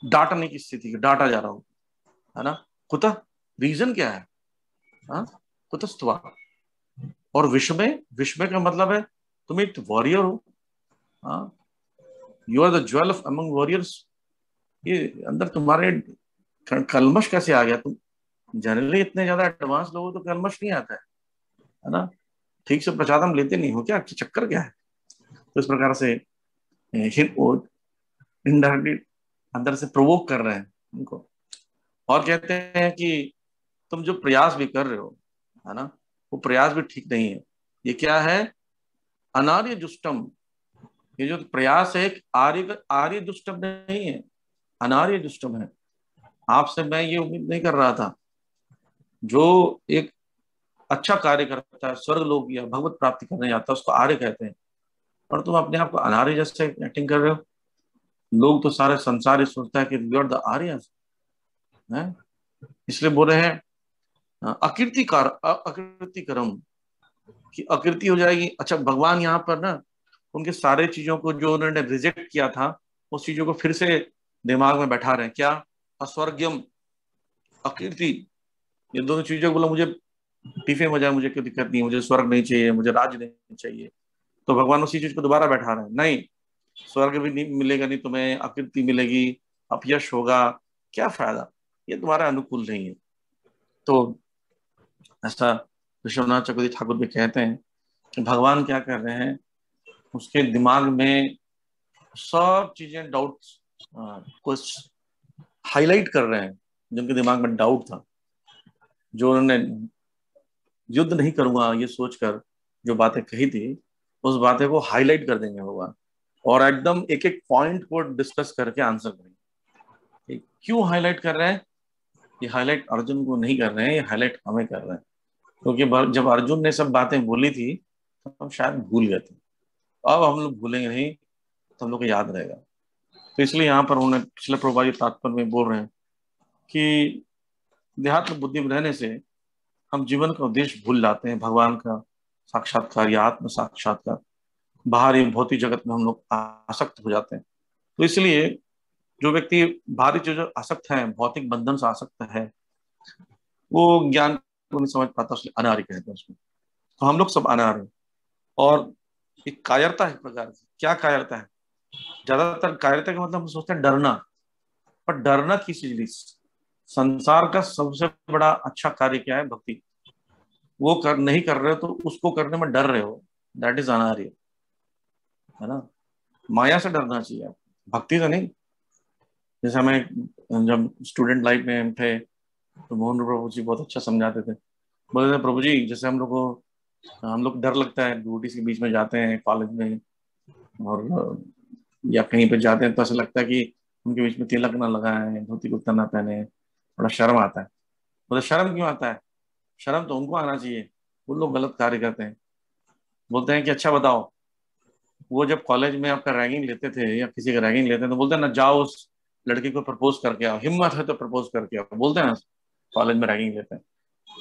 डांटने की स्थिति, डांटा जा रहा हूं, है ना। कुतः रीजन क्या है? कुतस्त्वा। और विस्मय का मतलब है तुम एक वॉरियर हो, you are the jewel of among warriors. ये अंदर तुम्हारे कलमश कैसे आ गया? तुम जनरली इतने ज्यादा एडवांस लोगों तो कलमश नहीं आता है ना, ठीक से प्रसादम लेते नहीं हो क्या, चक्कर क्या है? तो इस प्रकार से इनडायरेक्टली अंदर से प्रोवोक कर रहे हैं उनको, और कहते हैं कि तुम जो प्रयास भी कर रहे हो, है ना, वो प्रयास भी ठीक नहीं है। ये क्या है? अनार्य दुष्टम। ये जो प्रयास है आर्य दुष्टम नहीं है, अनार्य दुष्टम है। आपसे मैं ये उम्मीद नहीं कर रहा था, जो एक अच्छा कार्य करता है, स्वर्ग लोग या भगवत प्राप्ति करने जाता है, उसको आर्य कहते हैं, और तुम अपने आप को अनार्य जैसे एक्टिंग कर रहे हो। लोग तो सारे संसार सोचता है कि यू आर द आर्य, इसलिए बोल रहे हैं अकीर्तिकरम, कि अकीर्ति हो जाएगी। अच्छा, भगवान यहाँ पर ना उनके सारे चीजों को जो उन्होंने रिजेक्ट किया था उस चीजों को फिर से दिमाग में बैठा रहे हैं। क्या? अस्वर्गम, अकीर्ति, ये दोनों चीजों को बोला मुझे टीफे हो जाए, मुझे कोई दिक्कत नहीं, मुझे स्वर्ग नहीं चाहिए, मुझे राज्य नहीं चाहिए। तो भगवान उसी चीज को दोबारा बैठा रहे हैं, नहीं स्वर्ग भी नहीं मिलेगा, नहीं तुम्हें अकीर्ति मिलेगी, अपयश होगा, क्या फायदा, ये तुम्हारा अनुकूल नहीं है। तो ऐसा विश्वनाथ चक्रवर्ती ठाकुर भी कहते हैं कि भगवान क्या कर रहे हैं, उसके दिमाग में सब चीजें डाउट्स को हाईलाइट कर रहे हैं, जिनके दिमाग में डाउट था, जो उन्होंने युद्ध नहीं करूंगा ये सोचकर जो बातें कही थी, उस बातें को हाईलाइट कर देंगे भगवान, और एकदम एक एक पॉइंट को डिस्कस करके आंसर करेंगे। क्यों हाईलाइट कर रहे हैं? ये हाईलाइट अर्जुन को नहीं कर रहे हैं, ये हाईलाइट हमें कर रहे हैं, क्योंकि जब अर्जुन ने सब बातें बोली थी तो हम शायद भूल गए थे। अब हम लोग भूलेंगे नहीं, तो हम लोग को याद रहेगा। तो इसलिए यहाँ पर उन्होंने पिछले प्रभुपाद तात्पर्य में बोल रहे हैं कि देहात्म बुद्धि में रहने से हम जीवन का उद्देश्य भूल जाते हैं, भगवान का साक्षात्कार या आत्म साक्षात्कार, बाहरी भौतिक जगत में हम लोग आसक्त हो जाते हैं। तो इसलिए जो व्यक्ति बाहरी चीजों आसक्त है, भौतिक बंधन से आसक्त है, वो ज्ञान को नहीं समझ पाता, उसलिए अनार्य कहते हैं उसमें। तो हम लोग सब अनार्य हैं, और एक कायरता है प्रकार की। क्या कायरता है? ज्यादातर कायरता का मतलब हम सोचते हैं डरना, पर डरना किसी चीज, संसार का सबसे बड़ा अच्छा कार्य क्या है? भक्ति। वो नहीं कर रहे हो तो उसको करने में डर रहे हो, दैट इज अनार्य, है ना। माया से डरना चाहिए, भक्ति से नहीं। जैसे हमें जब स्टूडेंट लाइफ में हम थे तो मोहन प्रभु जी बहुत अच्छा समझाते थे। बोलते थे, प्रभु जी जैसे हम लोग डर लगता है, ड्यूटी के बीच में जाते हैं कॉलेज में, और या कहीं पे जाते हैं तो ऐसा लगता है कि उनके बीच में तिलक ना लगाए, धोती कुर्ता ना पहने, बड़ा शर्म आता है। बोलते शर्म क्यों आता है? शर्म तो उनको आना चाहिए, वो लोग गलत कार्य करते हैं। बोलते हैं कि अच्छा बताओ, वो जब कॉलेज में आपका रैगिंग लेते थे या किसी का रैगिंग लेते हैं तो बोलते हैं ना, जाओ उस लड़की को प्रपोज करके आओ, हिम्मत है तो प्रपोज करके आओ, बोलते हैं ना कॉलेज में रैगिंग लेते हैं।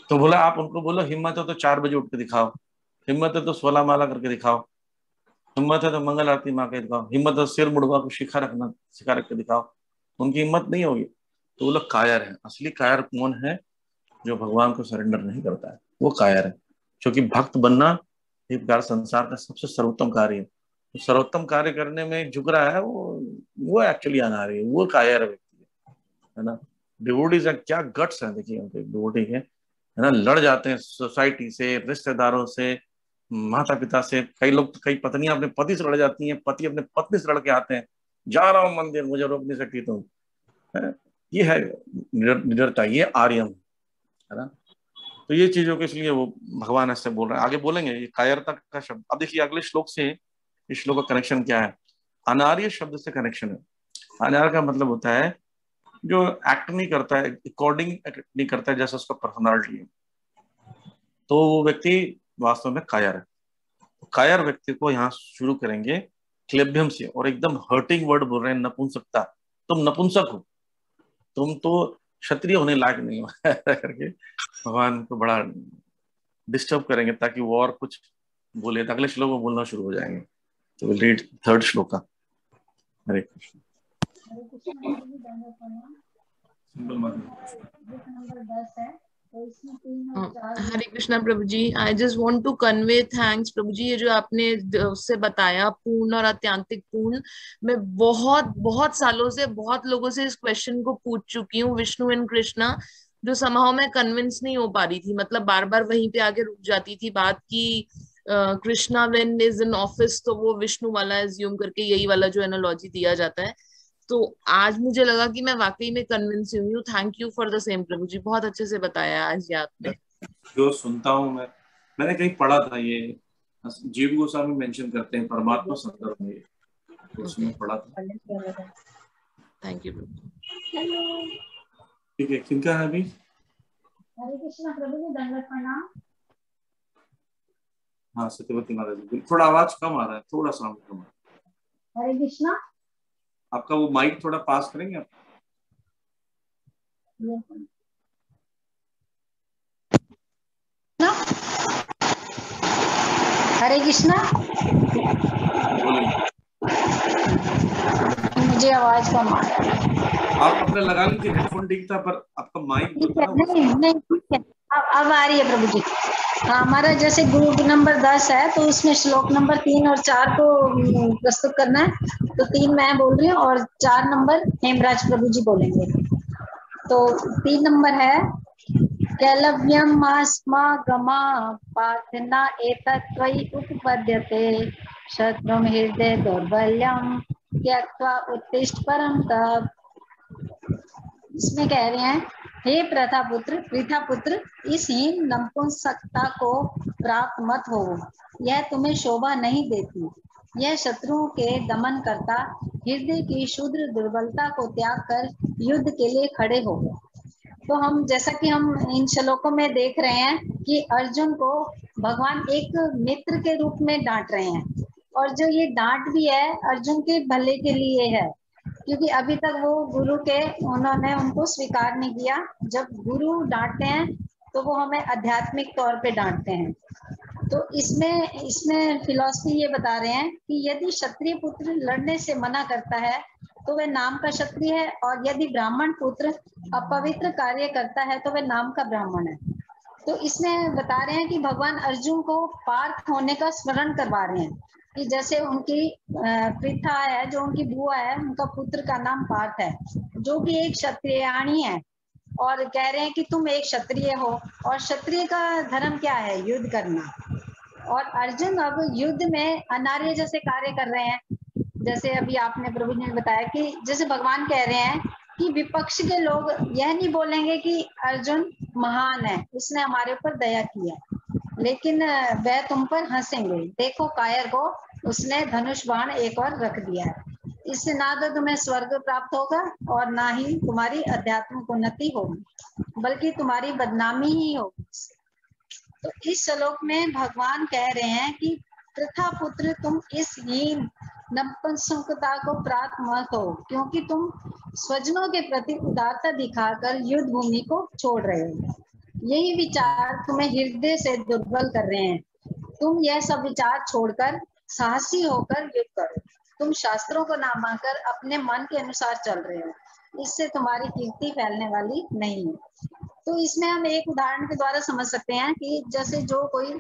तो बोला आप उनको बोलो हिम्मत है तो 4 बजे उठ के दिखाओ, हिम्मत है तो 16 माला करके दिखाओ, हिम्मत है तो मंगल आरती माँ के दिखाओ, हिम्मत है तो सिर मुड़वा को शिखा रख के दिखाओ। उनकी हिम्मत नहीं होगी तो वो लोग कायर है। असली कायर कौन है? जो भगवान को सरेंडर नहीं करता है, वो कायर है। क्योंकि भक्त बनना एक प्रकार संसार का सबसे सर्वोत्तम कार्य है। तो सर्वोत्तम कार्य करने में झुक रहा है, वो एक्चुअली अनार्य है, वो कायर व्यक्ति है ना। डिवोटीज क्या गट्स है, देखिए उनके डिवोटी के, है ना, लड़ जाते हैं सोसाइटी से, रिश्तेदारों से, माता पिता से। कई लोग, कई पत्नियां अपने पति से लड़ जाती हैं, पति अपने पत्नी से लड़ के आते हैं, जा रहा हूं मंदिर, मुझे रोक नहीं सकती तुम। ये है निडरता, ये आर्यम है ना। तो ये चीजों के इसलिए वो भगवान ऐसे बोल रहे हैं। आगे बोलेंगे ये कायरता का शब्द। अब देखिए अगले श्लोक से इस श्लोक का कनेक्शन क्या है? अनार्य शब्द से कनेक्शन है। अनार्य का मतलब होता है जो एक्ट नहीं करता है, अकॉर्डिंग नहीं करता है जैसा उसका पर्सनालिटी है, तो वो व्यक्ति वास्तव में कायर है। कायर व्यक्ति को यहाँ शुरू करेंगे क्लेब्यम से, और एकदम हर्टिंग वर्ड बोल रहे हैं, नपुंसकता। तुम नपुंसक हो, तुम तो क्षत्रिय होने लायक नहीं हो करके भगवान को बड़ा डिस्टर्ब करेंगे ताकि वो और कुछ बोले। तो अगले श्लोक में बोलना शुरू हो जाएंगे। तो विल रीड 3rd श्लोक का। Hare Krishna.
Hare Krishna Prabhu ji. I just want to convey thanks Prabhu ji. ये जो आपने उससे बताया पूर्ण और अत्यांतिक पूर्ण, मैं बहुत बहुत सालों से बहुत लोगों से इस क्वेश्चन को पूछ चुकी हूँ, विष्णु एंड कृष्णा, जो समहाउ मैं कन्विंस नहीं हो पा रही थी। मतलब बार बार वहीं पे आके रुक जाती थी बात की Krishna when is in office तो वो विष्णु वाला एज्यूम करके यही वाला जो एनालॉजी दिया जाता है। तो आज मुझे लगा कि मैं वाकई में कन्विंस हुई हूँ। Thank you for the same Prabhu ji, बहुत अच्छे से बताया आज ये आपने।
जो सुनता हूँ मैंने कहीं पढ़ा था, ये जीव गोस्वामी मेंशन करते हैं परमात्मा संदर्भ में, तो उसमें पढ़ा था।
थैंक यू प्रभु।
ठीक है, किनका है अभी?
हरे कृष्णा प्रभु जी, दंडवत प्रणाम।
हाँ सत्यवती माता जी, थोड़ा आवाज कम आ रहा है, थोड़ा सा कम।
हरे कृष्णा,
आपका वो माइक थोड़ा पास करेंगे आप?
हरे कृष्णा, मुझे आवाज कम आ रहा है।
आप अपने लगा लीजिए, हेडफोन ठीक था पर आपका माइक
नहीं ठीक है, अब आ रही है प्रभु जी। हमारा जैसे ग्रुप नंबर 10 है तो उसमें श्लोक नंबर 3 और 4 को प्रस्तुत करना है। तो 3 मैं बोल रही हूँ और 4 नंबर हेमराज प्रभु जी बोलेंगे। तो 3 नंबर है, कैलव्यमास्मागमा पार्थना एतत्त्वयि उपपद्यते शत्रुं हृदय दौर्बल्यं त्यक्त्वा उत्तिष्ठ परं तप। इसमें कह रहे हैं, हे प्रथा पुत्र, इस हीन नपुंसकता को प्राप्त मत हो, यह तुम्हें शोभा नहीं देती। यह शत्रुओं के दमन करता, हृदय की क्षुद्र दुर्बलता को त्याग कर युद्ध के लिए खड़े हो। तो हम जैसा कि हम इन श्लोकों में देख रहे हैं कि अर्जुन को भगवान एक मित्र के रूप में डांट रहे हैं, और जो ये डांट भी है अर्जुन के भले के लिए है, क्योंकि अभी तक वो गुरु के उन्होंने उनको स्वीकार नहीं किया। जब गुरु डांटते हैं तो वो हमें आध्यात्मिक तौर पे डांटते हैं। तो इसमें फिलॉसफी ये बता रहे हैं कि यदि क्षत्रिय पुत्र लड़ने से मना करता है तो वह नाम का क्षत्रिय है, और यदि ब्राह्मण पुत्र अपवित्र कार्य करता है तो वह नाम का ब्राह्मण है। तो इसमें बता रहे हैं कि भगवान अर्जुन को पार्थ होने का स्मरण करवा रहे हैं कि जैसे उनकी पृथा है, जो उनकी बुआ है, उनका पुत्र का नाम पार्थ है, जो कि एक क्षत्रियाणी है, और कह रहे हैं कि तुम एक क्षत्रिय हो, और क्षत्रिय का धर्म क्या है? युद्ध करना। और अर्जुन अब युद्ध में अनार्य जैसे कार्य कर रहे हैं। जैसे अभी आपने प्रभु जी ने बताया कि जैसे भगवान कह रहे हैं कि विपक्ष के लोग यह नहीं बोलेंगे कि अर्जुन महान है, उसने हमारे ऊपर दया की है, लेकिन वह तुम पर हंसेंगे। देखो कायर को उसने धनुष बाण एक और रख दिया है। इससे ना तो तुम्हें स्वर्ग प्राप्त होगा और ना ही तुम्हारी आध्यात्मिक उन्नति होगी, बल्कि तुम्हारी बदनामी ही होगी। तो इस श्लोक में भगवान कह रहे हैं कि प्रथा पुत्र, तुम इस हीन नपुंसकता को प्राप्त मत हो, क्योंकि तुम स्वजनों के प्रति उदारता दिखाकर युद्ध भूमि को छोड़ रहे हो। यही विचार तुम्हें हृदय से दुर्बल कर रहे हैं। तुम यह सब विचार छोड़कर साहसी होकर युद्ध करो। तुम शास्त्रों को ना मानकर अपने मन के अनुसार चल रहे हो, इससे तुम्हारी कीर्ति फैलने वाली नहीं है। तो इसमें हम एक उदाहरण के द्वारा समझ सकते हैं कि जैसे जो कोई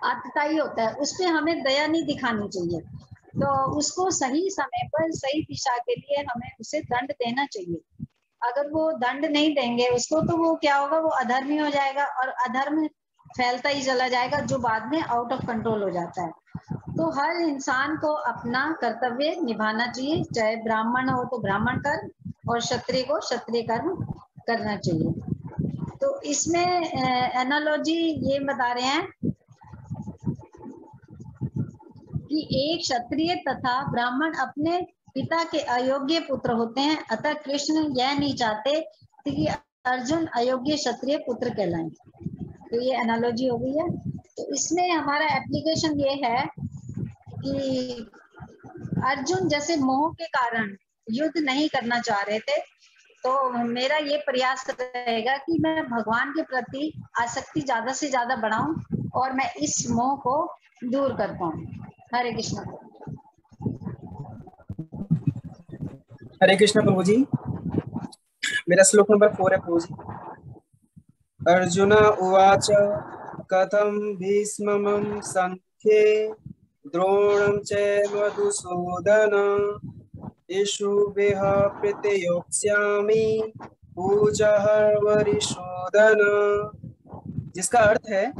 आतताई होता है उस पर हमें दया नहीं दिखानी चाहिए, तो उसको सही समय पर सही दिशा के लिए हमें उसे दंड देना चाहिए। अगर वो दंड नहीं देंगे उसको तो वो क्या होगा, वो अधर्मी हो जाएगा, और अधर्म फैलता ही चला जाएगा, जो बाद में आउट ऑफ कंट्रोल हो जाता है। तो हर इंसान को अपना कर्तव्य निभाना चाहिए, चाहे ब्राह्मण हो तो ब्राह्मण कर्म और क्षत्रिय को क्षत्रिय कर्म करना चाहिए। तो इसमें एनालॉजी ये बता रहे हैं कि एक क्षत्रिय तथा ब्राह्मण अपने पिता के अयोग्य पुत्र होते हैं, अतः कृष्ण यह नहीं चाहते कि अर्जुन अयोग्य क्षत्रिय पुत्र कहलाएं। तो ये एनालॉजी हो गई है। तो इसमें हमारा एप्लीकेशन ये है कि अर्जुन जैसे मोह के कारण युद्ध नहीं करना चाह रहे थे, तो मेरा ये प्रयास रहेगा कि मैं भगवान के प्रति आसक्ति ज्यादा से ज्यादा बढ़ाऊं और मैं इस मोह को दूर कर पाऊं। हरे कृष्ण।
हरे कृष्ण प्रभु जी। मेरा श्लोक नंबर 4 है प्रभु जी। अर्जुन उवाच कथम भीष्मं संख्ये द्रोणं च मधुसूदन इषुभिः प्रत्ययोक्ष्यामि पूजः वरिशोदन। जिसका अर्थ है,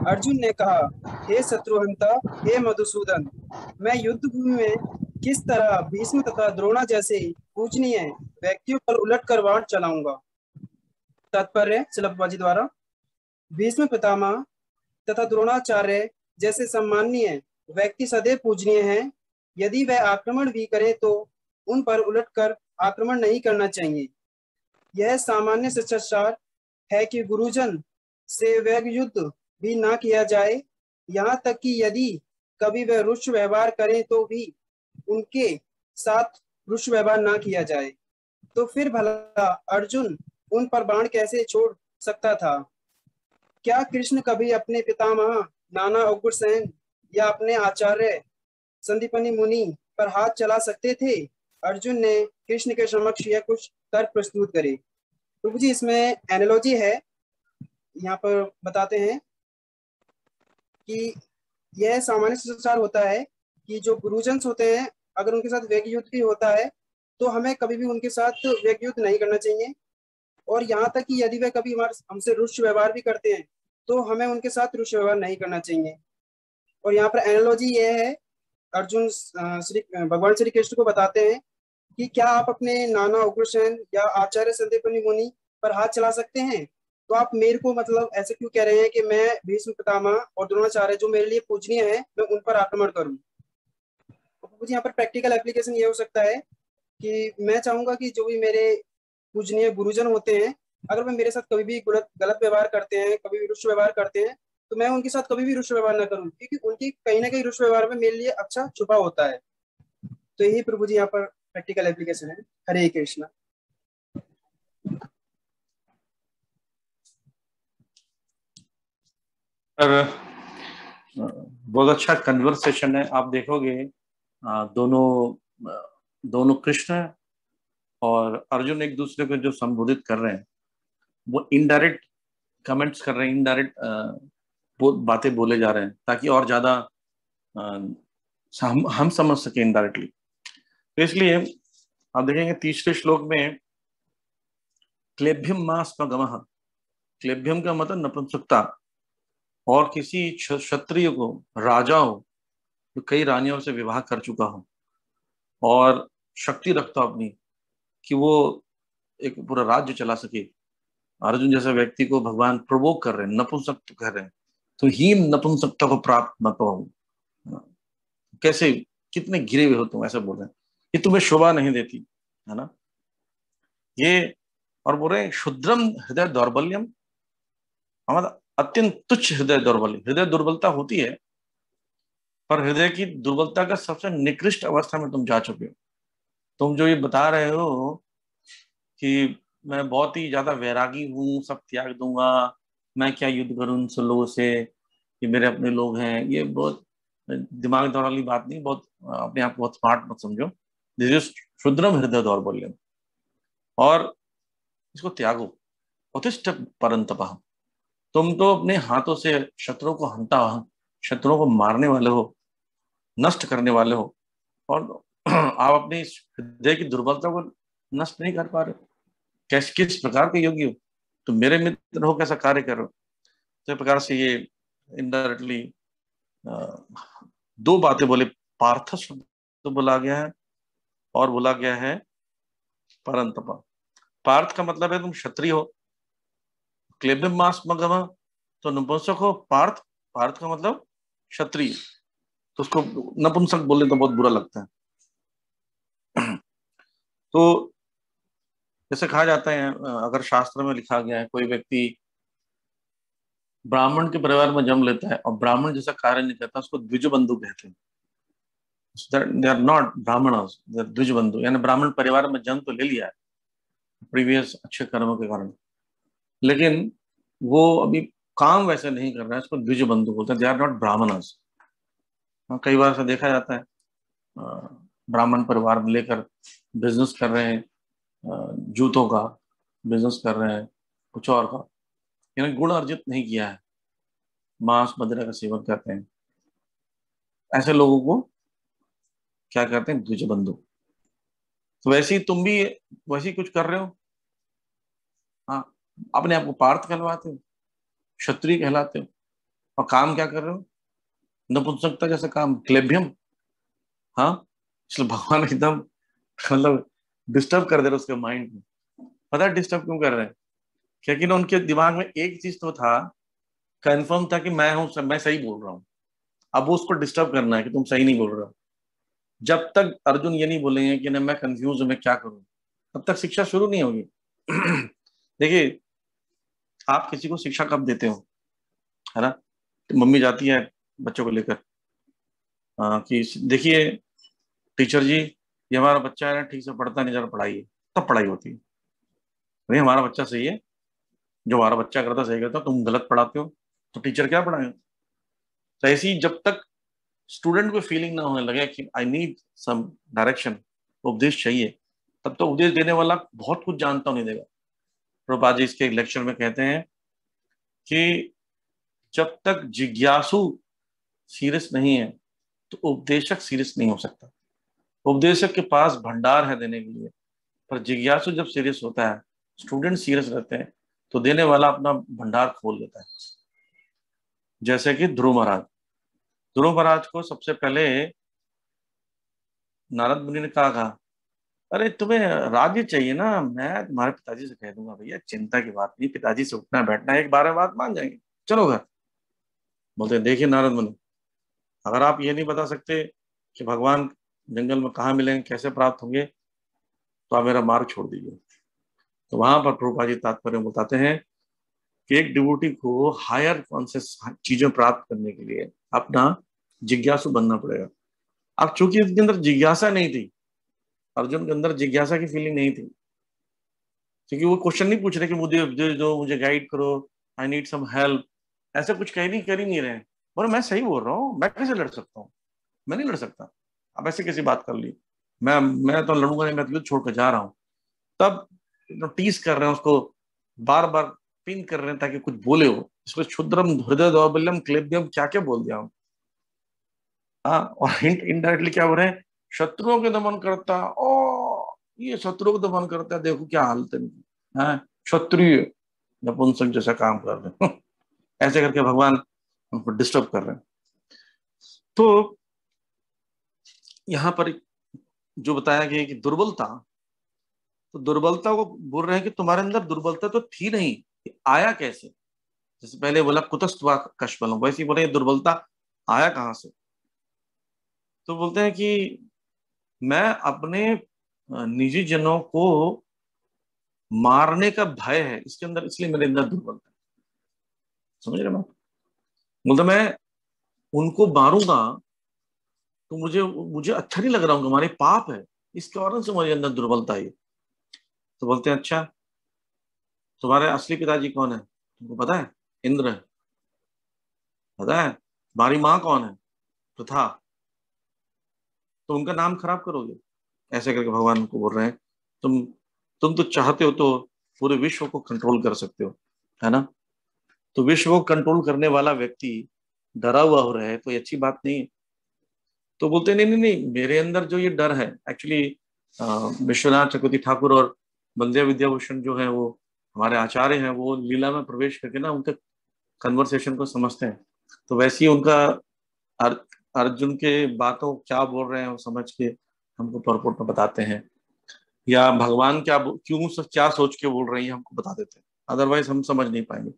अर्जुन ने कहा, हे शत्रुहंता, हे मधुसूदन, मैं युद्ध भूमि में किस तरह भीष्म तथा द्रोणा जैसे पूजनीय व्यक्तियों पर उलटकर बाण चलाऊंगा। तात्पर्य शिलप्पाजी द्वारा, भीष्म पितामह तथा द्रोणाचार्य जैसे सम्माननीय व्यक्ति सदैव पूजनीय हैं। यदि वह आक्रमण भी करे तो उन पर उलटकर आक्रमण नहीं करना चाहिए। यह सामान्य शिष्टाचार है कि गुरुजन से व्यग युद्ध भी ना किया जाए, यहाँ तक कि यदि कभी वह रुक्ष व्यवहार करें तो भी उनके साथ रुक्ष व्यवहार ना किया जाए। तो फिर भला अर्जुन उन पर बाण कैसे छोड़ सकता था? क्या कृष्ण कभी अपने पितामह नाना उग्रसेन या अपने आचार्य संदीपनी मुनि पर हाथ चला सकते थे? अर्जुन ने कृष्ण के समक्ष यह कुछ तर्क प्रस्तुत करे। प्रभु जी, इसमें एनालॉजी है, यहाँ पर बताते हैं कि यह सामान्य शिष्टाचार होता है कि जो गुरुजन होते हैं, अगर उनके साथ वेग युद्ध भी होता है तो हमें कभी भी उनके साथ वेग युद्ध नहीं करना चाहिए। और यहाँ तक कि यदि वे कभी हमसे रुष्ट व्यवहार भी करते हैं तो हमें उनके साथ रुष्ट व्यवहार नहीं करना चाहिए। और यहाँ पर एनालॉजी ये है, अर्जुन भगवान श्री कृष्ण को बताते हैं कि क्या आप अपने नाना उग्रसेन या आचार्य संदीपनि मुनि पर हाथ चला सकते हैं, तो आप मेरे को मतलब ऐसे क्यों कह रहे हैं कि मैं भीष्म पितामह और द्रोणाचार्य जो मेरे लिए पूजनीय है मैं उन पर आक्रमण करूं। मुझे यहाँ पर प्रैक्टिकल एप्लीकेशन ये हो सकता है कि मैं चाहूंगा कि जो भी मेरे पूजनीय गुरुजन होते हैं, अगर वे मेरे साथ कभी भी गलत व्यवहार करते हैं, कभी भी रुष्ट व्यवहार करते हैं, तो मैं उनके साथ कभी भी रुष्ट व्यवहार न करूं, क्योंकि उनकी कहीं ना कहीं रुष्ट व्यवहार में मेरे लिए अच्छा छुपा होता है। तो यही प्रभु जी यहाँ पर प्रैक्टिकल एप्लीकेशन है। हरे कृष्णा।
बहुत अच्छा कन्वर्सेशन है। आप देखोगे दोनों कृष्ण और अर्जुन एक दूसरे को जो संबोधित कर रहे हैं वो इनडायरेक्ट कमेंट्स कर रहे हैं, इनडायरेक्ट बातें बोले जा रहे हैं ताकि और ज्यादा हम समझ सके इनडायरेक्टली। तो इसलिए आप देखेंगे तीसरे श्लोक में क्लेभ्यम मास गमः, क्लेभ्यम का मतलब नपुंसकता, और किसी क्षत्रिय को, राजा हो जो कई रानियों से विवाह कर चुका हो और शक्ति रखता हो अपनी कि वो एक पूरा राज्य चला सके, अर्जुन जैसे व्यक्ति को भगवान प्रोवोक कर रहे हैं, नपुंसक कह रहे हैं, तो हीन नपुंसकता को प्राप्त मत हो। कैसे, कितने गिरे हुए हो तुम, ऐसे बोल रहे हैं, ये तुम्हें शोभा नहीं देती है ना ये। और बोल रहे हैं क्षुद्रम हृदय दौर्बल्यम, हमारा अत्यंत तुच्छ हृदय दौर्बल्य। हृदय दुर्बलता होती है पर हृदय की दुर्बलता का सबसे निकृष्ट अवस्था में तुम जा चुके हो। तुम जो ये बता रहे हो कि मैं बहुत ही ज्यादा वैरागी हूँ, सब त्याग दूंगा, मैं क्या युद्ध करूं उन सब लोगों से, ये मेरे अपने लोग हैं, ये बहुत दिमाग दौड़ वाली बात नहीं, बहुत अपने आप को बहुत स्मार्ट मत समझो। दिस इज क्षुद्रम हृदय दौर्बल्यम, और इसको त्यागो। उत्तिष्ठ परंतपः, तुम तो अपने हाथों से शत्रुओं को हंता, शत्रुओं को मारने वाले हो, नष्ट करने वाले हो, और आप अपनी हृदय की दुर्बलता को नष्ट नहीं कर पा रहे। किस प्रकार के योगी हो, तो मेरे मित्र हो, कैसा कार्य कर रहे हो। तो प्रकार से ये इनडायरेक्टली दो बातें बोले, पार्थ शब्द तो बोला गया है और बोला गया है परंतपा। पार्थ का मतलब है तुम क्षत्रिय हो, क्लेब्यम मास मगम तो नपुंसक हो, पार्थ, पार्थ का मतलब क्षत्रिय, तो उसको नपुंसक बोलने तो बहुत बुरा लगता है। तो जैसे कहा जाता है, अगर शास्त्र में लिखा गया है कोई व्यक्ति ब्राह्मण के परिवार में जन्म लेता है और ब्राह्मण जैसा कार्य नहीं करता, उसको द्विजबंधु कहते हैं। They are not Brahmanas, they are dvijabandhu, यानी ब्राह्मण परिवार में जन्म तो ले लिया है प्रीवियस अच्छे कर्मों के कारण, लेकिन वो अभी काम वैसे नहीं कर रहा है, उसको द्विजबंधु बोलते हैं। They are not Brahmans. कई बार ऐसा देखा जाता है, ब्राह्मण परिवार में लेकर बिजनेस कर रहे हैं, जूतों का बिजनेस कर रहे हैं, कुछ और का, यानी गुण अर्जित नहीं किया है, मांस मदिरा का सेवन करते हैं, ऐसे लोगों को क्या कहते हैं, द्विजबंधु। तो वैसे ही तुम भी वैसे ही कुछ कर रहे हो, हाँ, अपने आप को पार्थ कहलवाते हो, क्षत्रिय कहलाते हो, और काम क्या कर रहे हो, नपुंसकता जैसा काम, क्लेभ्यम। हाँ, इसलिए भगवान एकदम मतलब डिस्टर्ब कर दे रहे उसके माइंड में। पता है डिस्टर्ब क्यों कर रहे हैं? क्योंकि ना उनके दिमाग में एक चीज तो था, कंफर्म था कि मैं हूं, मैं सही बोल रहा हूं। अब वो उसको डिस्टर्ब करना है कि तुम सही नहीं बोल रहे हो। जब तक अर्जुन ये नहीं बोलेंगे कि ना मैं कंफ्यूज हूं, मैं क्या करूं, तब तक शिक्षा शुरू नहीं होगी। देखिए, आप किसी को शिक्षा कब देते हो, है ना, तो मम्मी जाती है बच्चों को लेकर कि देखिए टीचर जी, ये हमारा बच्चा है ना, ठीक से पढ़ता नहीं, जरा पढ़ाइए, तब पढ़ाई होती है। नहीं, हमारा बच्चा सही है, जो हमारा बच्चा करता सही करता, तुम गलत पढ़ाते हो तो टीचर क्या पढ़ाए। तो ऐसे ही जब तक स्टूडेंट को फीलिंग ना होने लगे कि आई नीड सम डायरेक्शन, उपदेश चाहिए, तब तो उपदेश देने वाला बहुत कुछ जानता नहीं देगा। प्रभुपाद जी इसके लेक्चर में कहते हैं कि जब तक जिज्ञासु सीरियस नहीं है तो उपदेशक सीरियस नहीं हो सकता। उपदेशक के पास भंडार है देने के लिए, पर जिज्ञासु जब सीरियस होता है स्टूडेंट सीरियस रहते हैं तो देने वाला अपना भंडार खोल देता है। जैसे कि ध्रुव महाराज, ध्रुव महाराज को सबसे पहले नारद मुनि ने कहा अरे तुम्हें राज्य चाहिए ना, मैं तुम्हारे पिताजी से कह दूंगा भैया, चिंता की बात नहीं, पिताजी से उठना बैठना, एक बार बात मान जाएंगे, चलो घर। बोलते देखिए नारद मुनि, अगर आप ये नहीं बता सकते कि भगवान जंगल में कहाँ मिलेंगे, कैसे प्राप्त होंगे, तो आप मेरा मार्ग छोड़ दीजिए। तो वहां पर प्रभुपाद जी तात्पर्य बताते हैं कि एक डिवोटी को हायर कॉन्शियस चीजें प्राप्त करने के लिए अपना जिज्ञासु बनना पड़ेगा। अब चूंकि इसके अंदर जिज्ञासा नहीं थी, अर्जुन के अंदर जिज्ञासा की फीलिंग नहीं थी, क्योंकि वो क्वेश्चन नहीं पूछ रहे कि मुझे गाइड करो, आई नीड सम हेल्प, ऐसा कुछ कर ही नहीं रहे। बोले मैं सही बोल रहा हूँ, मैं कैसे लड़ सकता हूँ, मैं नहीं लड़ सकता। अब ऐसे कैसी बात कर ली, मैं तो लड़ूंगा नहीं, मैं तो युद्ध छोड़कर जा रहा हूँ। तब टीज कर रहे हैं उसको, बार बार पिन कर रहे हैं ताकि कुछ बोले हो। इसको क्षुद्रम हृदय दौर्बल्यम क्लेब्यम क्या क्या बोल दिया। हाँ, और हिंट इनडायरेक्टली क्या हो रहे हैं, शत्रुओं के दमन करता, ओ ये शत्रुओं को दमन करता है, देखो क्या हालत है इनकी, हाँ क्षत्रिय नपुंसक जैसा काम कर रहे हैं। ऐसे करके भगवान उनको डिस्टर्ब कर रहे हैं। तो यहाँ पर जो बताया गया कि दुर्बलता, तो दुर्बलता को बोल रहे हैं कि तुम्हारे अंदर दुर्बलता तो थी नहीं, आया कैसे। जैसे पहले बोला कुतस्त्वा कश्मलम, वैसे ही बोले दुर्बलता आया कहां से। तो बोलते हैं कि मैं अपने निजी जनों को मारने का भय है इसके अंदर, इसलिए मेरे अंदर दुर्बलता है। समझ रहे मैं, बोलते मैं उनको मारूंगा तो मुझे मुझे अच्छा नहीं लग रहा हूँ, हमारे पाप है, इस कारण से मेरे अंदर दुर्बलता है। तो बोलते हैं अच्छा तुम्हारे असली पिताजी कौन है, तुमको पता है, इंद्र है, पता है तुम्हारी माँ कौन है, प्रथा, तो उनका नाम खराब करोगे। ऐसे करके भगवान उनको बोल रहे हैं तुम तो चाहते हो तो पूरे विश्व को कंट्रोल कर सकते हो, है ना। तो विश्व को कंट्रोल करने वाला व्यक्ति डरा हुआ हो रहा है तो ये अच्छी बात नहीं है। तो बोलते नहीं नहीं नहीं, मेरे अंदर जो ये डर है एक्चुअली, विश्वनाथ चक्रवर्ती ठाकुर और बलदेव विद्याभूषण जो है वो हमारे आचार्य हैं, वो लीला में प्रवेश करके ना उनके कन्वर्सेशन को समझते हैं। तो वैसे ही उनका अर्जुन के बातों क्या बोल रहे हैं वो समझ के हमको परपोर्ट में बताते हैं, या भगवान क्या सोच के बोल रही है हमको बता देते हैं, अदरवाइज हम समझ नहीं पाएंगे।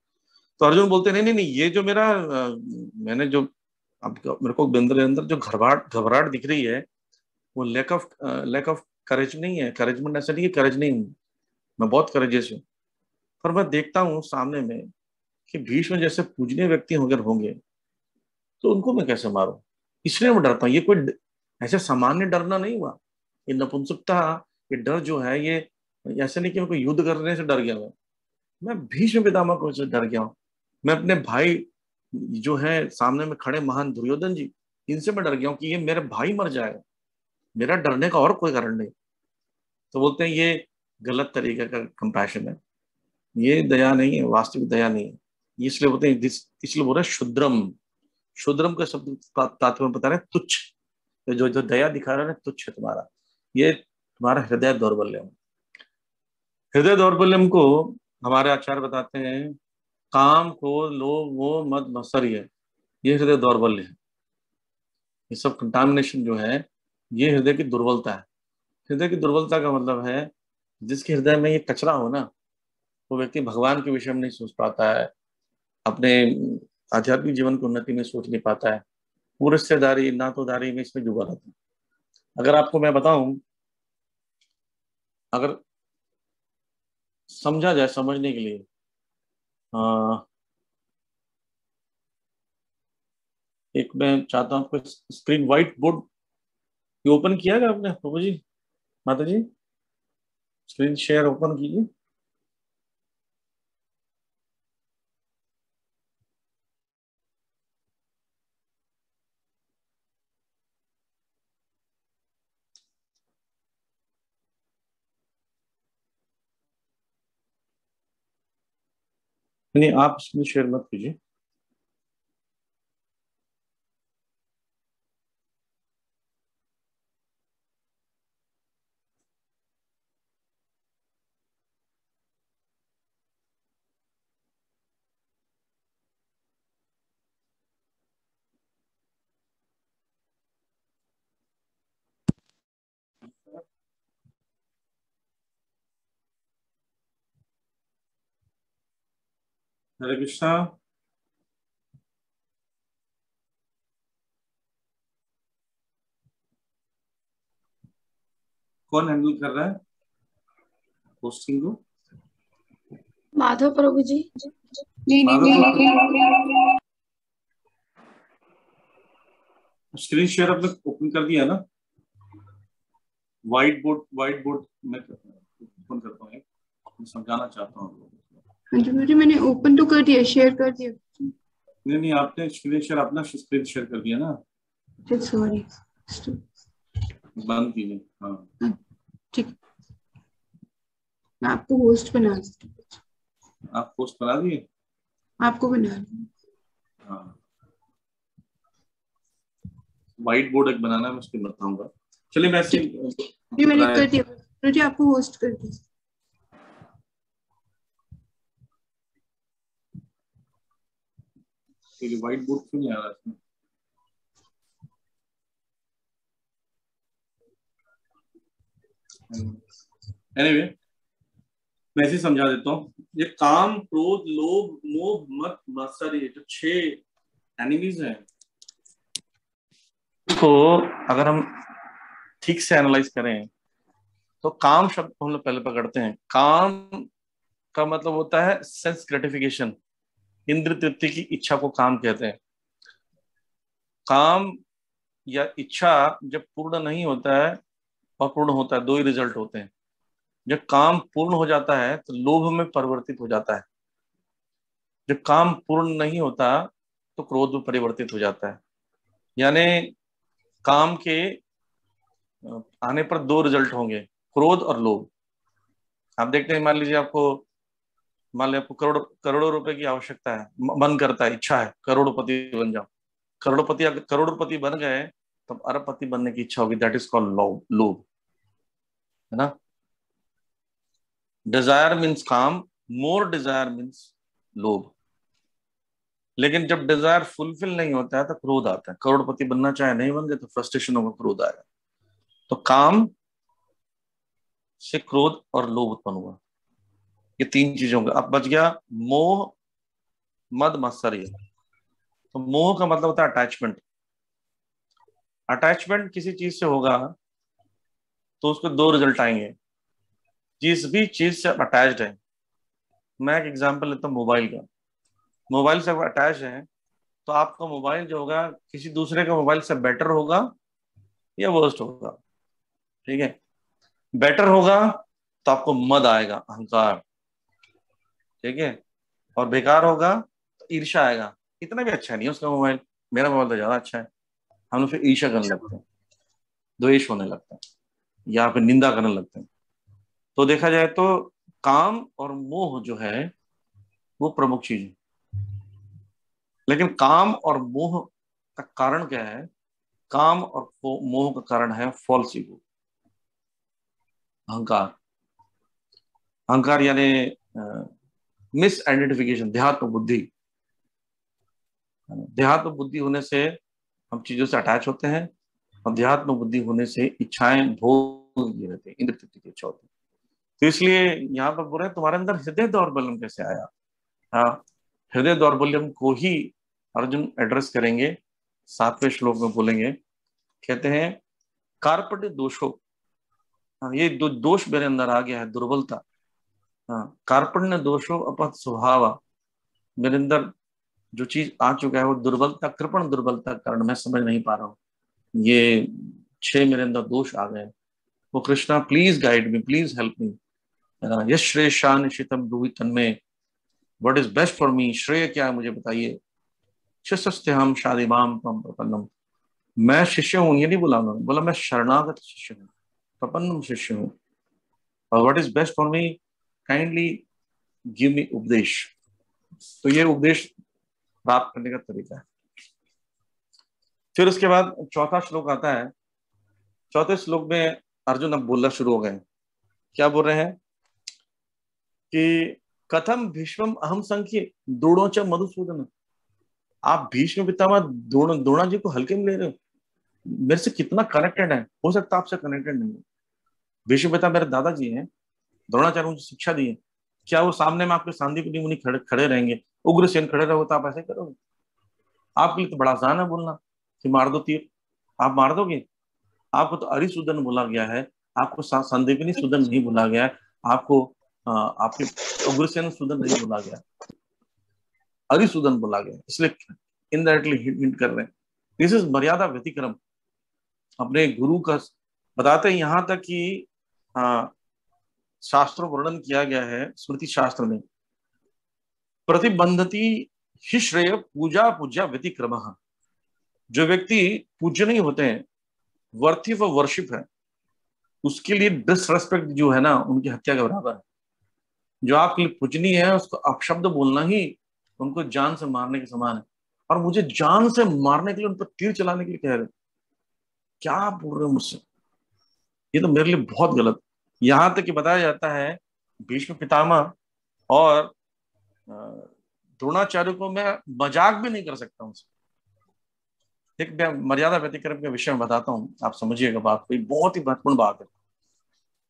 तो अर्जुन बोलते नहीं नहीं नहीं, ये जो मेरा मैंने जो अब मेरे को अंदर अंदर जो घबराहट दिख रही है वो लैक ऑफ करेज नहीं है, करेजमेंट ऐसा नहीं है, करेज नहीं हूँ मैं, बहुत करेजियस हूँ। पर मैं देखता हूँ सामने में कि भीष्म जैसे पूजनीय व्यक्ति अगर होंगे तो उनको मैं कैसे मारूं, इसलिए मैं डरता हूँ। ये कोई ऐसे सामान्य डरना नहीं हुआ, ये नपुंसकता, ये डर जो है ये ऐसे नहीं कि मैं कोई युद्ध करने से डर गया हूँ, मैं भीष्म पितामह को से डर गया हूँ, मैं अपने भाई जो है सामने में खड़े महान दुर्योधन जी, इनसे मैं डर गया हूँ कि ये मेरे भाई मर जाएगा, मेरा डरने का और कोई कारण नहीं। तो बोलते हैं ये गलत तरीके का कंपैशन है, ये दया नहीं है, वास्तविक दया नहीं है। इसलिए बोलते हैं इसलिए बोल रहे हैं शुद्रम, शुद्रम का शब्द तात्पर्य बता रहे हैं तुच्छ, जो जो दया दिखा रहा है तुच्छ है तुम्हारा, ये तुम्हारा हृदय दौर्बल्यम। हृदय दौर्बल्यम को हमारे आचार्य बताते हैं काम क्रोध लोभ मोह मद मत्सर्य, ये हृदय दौर्बल्य है। ये सब कंटामिनेशन जो है ये हृदय की दुर्बलता है। हृदय की दुर्बलता का मतलब है जिसके हृदय में ये कचरा हो ना, वो व्यक्ति भगवान के विषय में नहीं सोच पाता है, अपने आध्यात्मिक जीवन की उन्नति में सोच नहीं पाता है, वो रिश्तेदारी नातोदारी में इसमें डूबा रहता है। अगर आपको मैं बताऊं, अगर समझा जाए समझने के लिए, एक मैं चाहता हूं आपको स्क्रीन व्हाइट बोर्ड ये ओपन किया है आपने प्रभु जी, माता जी स्क्रीन शेयर ओपन कीजिए। नहीं आप स्क्रीन शेयर मत कीजिए। हरे कृष्णा। कौन हैंडल कर रहा है पोस्टिंग को?
माधव प्रभु जी।
स्क्रीन शेयर आपने ओपन कर दिया ना? व्हाइट बोर्ड मैं ओपन करता हूँ, मैं समझाना चाहता हूँ।
हाँ जी मुझे, मैंने ओपन तो कर दिया, शेयर कर दिया।
नहीं, आपने स्क्रीन शेयर अपना स्क्रीन शेयर कर दिया ना?
सॉरी,
बंद कीजिए। हाँ
ठीक, मैं आपको होस्ट बना दूँ।
आप पोस्ट बना दिए?
आपको बना दूँ।
हाँ, व्हाइट बोर्ड एक बनाना है, मैं उसको बताऊंगा। चलिए मैं ऐसे
जी मैंने कर दिया, मुझे आपको होस्ट कर दिया।
व्हाइट बोर्ड क्यों नहीं आ रहा इसमें? एनीवे मैं ऐसे समझा देता हूँ। ये काम, क्रोध, लोभ, मोह, मद, मात्सर्य, ये जो 6 एनिमीज हैं, को अगर हम ठीक से एनालाइज करें तो काम शब्द को हम लोग पहले पकड़ते हैं। काम का मतलब होता है सेंस ग्रेटिफिकेशन, इंद्र तृप्ति की इच्छा को काम कहते हैं। काम या इच्छा जब पूर्ण नहीं होता है और पूर्ण होता है, 2 ही रिजल्ट होते हैं। जब काम पूर्ण हो जाता है तो लोभ में परिवर्तित हो जाता है, जब काम पूर्ण नहीं होता तो क्रोध में परिवर्तित हो जाता है। यानी काम के आने पर 2 रिजल्ट होंगे, क्रोध और लोभ। आप देखते हैं, मान लीजिए आपको करोड़ों रुपए की आवश्यकता है, मन करता है, इच्छा है करोड़पति बन जाओ। करोड़पति बन गए तब अरबपति बनने की इच्छा होगी, दैट इज कॉल्ड लोभ, है ना? डिजायर मीन्स काम, मोर डिजायर मीन्स लोभ। लेकिन जब डिजायर फुलफिल नहीं होता है तो क्रोध आता है। करोड़पति बनना चाहे, नहीं बन गए तो फ्रस्ट्रेशन होगा, क्रोध आएगा। तो काम से क्रोध और लोभ उत्पन्न हुआ, ये 3 चीजों का। अब बच गया मोह, मद, मात्सर्य। तो मोह का मतलब होता है अटैचमेंट। अटैचमेंट किसी चीज से होगा तो उसको 2 रिजल्ट आएंगे। जिस भी चीज से अटैच्ड है, मैं एक एग्जांपल लेता हूँ मोबाइल का। मोबाइल से अटैच है तो आपका मोबाइल जो होगा किसी दूसरे का मोबाइल से बेटर होगा या वर्स्ट होगा, ठीक है? बेटर होगा तो आपको मद आएगा, अहंकार, ठीक है? और बेकार होगा तो ईर्ष्या आएगा, इतना भी अच्छा नहीं है उसका मोबाइल, मेरा मोबाइल तो ज्यादा अच्छा है। हम लोग फिर ईर्ष्या करने लगते हैं, द्वेष होने लगता है, या फिर निंदा करने लगते हैं। तो देखा जाए तो काम और मोह जो है वो प्रमुख चीज है। लेकिन काम और मोह का कारण क्या है? काम और मोह का कारण है फॉल्स ईगो, अहंकार। अहंकार यानी मिस आइडेंटिफिकेशन, देहात्म बुद्धि। देहात्म बुद्धि होने से हम चीजों से अटैच होते हैं, और देहात्म बुद्धि होने से इच्छाएं भोग ये रहते हैं, इंद्र तृप्ति की इच्छा होती है। तो इसलिए यहाँ पर बोल रहे हैं तुम्हारे अंदर हृदय दौर्बल्यम कैसे आया? हाँ, हृदय दौर्बल्यम को ही अर्जुन एड्रेस करेंगे, 7वें श्लोक में बोलेंगे। कहते हैं कार्पण्य दोषो, ये दोष मेरे अंदर आ गया है, दुर्बलता। हाँ, कार्पण्य दोषो अपहत स्वभाव, मेरे अंदर जो चीज आ चुका है वो दुर्बलता, कृपण दुर्बलता कारण मैं समझ नहीं पा रहा हूँ, ये 6 मेरे अंदर दोष आ गए। वो Krishna please guide me, please help me. यश श्रेयशान शितम ब्रूहि तन्मे, what is best for me, श्रेय क्या है मुझे बताइए। शिष्यस्ते हम शादिमाम तम प्रपन्नम, मैं शिष्य हूँ, ये नहीं बोला उन्होंने, बोला मैं शरणागत शिष्य हूँ, प्रपन्नम शिष्य हूँ। और what is best for me, kindly give me उपदेश। तो ये उपदेश प्राप्त करने का तरीका है। फिर उसके बाद 4था श्लोक आता है। 4थे श्लोक में अर्जुन अब बोलना शुरू हो गए। क्या बोल रहे हैं कि कथम भीष्मम अहम संख्य द्रोणोच मधुसूदन, आप भीष्म पितामह द्रोणा जी को हल्के में ले रहे हो, मेरे से कितना कनेक्टेड है, हो सकता है आपसे कनेक्टेड नहीं है। भीष्म पिता मेरे दादाजी हैं, द्रोणाचार्य मुझे शिक्षा दी है, क्या वो सामने में आपके सांदीपनि मुनि खड़े रहेंगे उग्रसेन खड़े रहो तो आप ऐसे करोगे? आपके लिए तो बड़ा आसान है बोलना कि मार दो तीर, आप मार दोगे? आपको तो अरिसूदन बोला गया है, आपको संदीपनी सूदन नहीं बोला गया है, आपको आपके उग्रसेन सूदन नहीं बोला गया, अरिसूदन बोला गया, इसलिए इनडायरेक्टली हिंट कर रहे हैं। दिस इज मर्यादा व्यतिक्रम। अपने गुरु का बताते हैं, यहां तक कि शास्त्रों वर्णन किया गया है स्मृति शास्त्र में, प्रतिबंधति ही श्रेय पूजा पूजा व्यतिक्रम। जो व्यक्ति पूज्य नहीं होते हैं, वर्थिव वर्शिप है, उसके लिए डिसरेस्पेक्ट जो है ना, उनकी हत्या के बराबर है। जो आपके लिए पूजनीय है उसको अपशब्द बोलना ही उनको जान से मारने के समान है। और मुझे जान से मारने के लिए, उन पर तीर चलाने के लिए कह रहे, क्या बोल रहे हो मुझसे? ये तो मेरे लिए बहुत गलत। यहां तक कि बताया जाता है भीष्म पितामह और द्रोणाचार्य को मैं मजाक भी नहीं कर सकता उनसे। एक मर्यादा व्यतिक्रम के विषय में बताता हूं, आप समझिएगा बात को, बहुत ही महत्वपूर्ण बात है।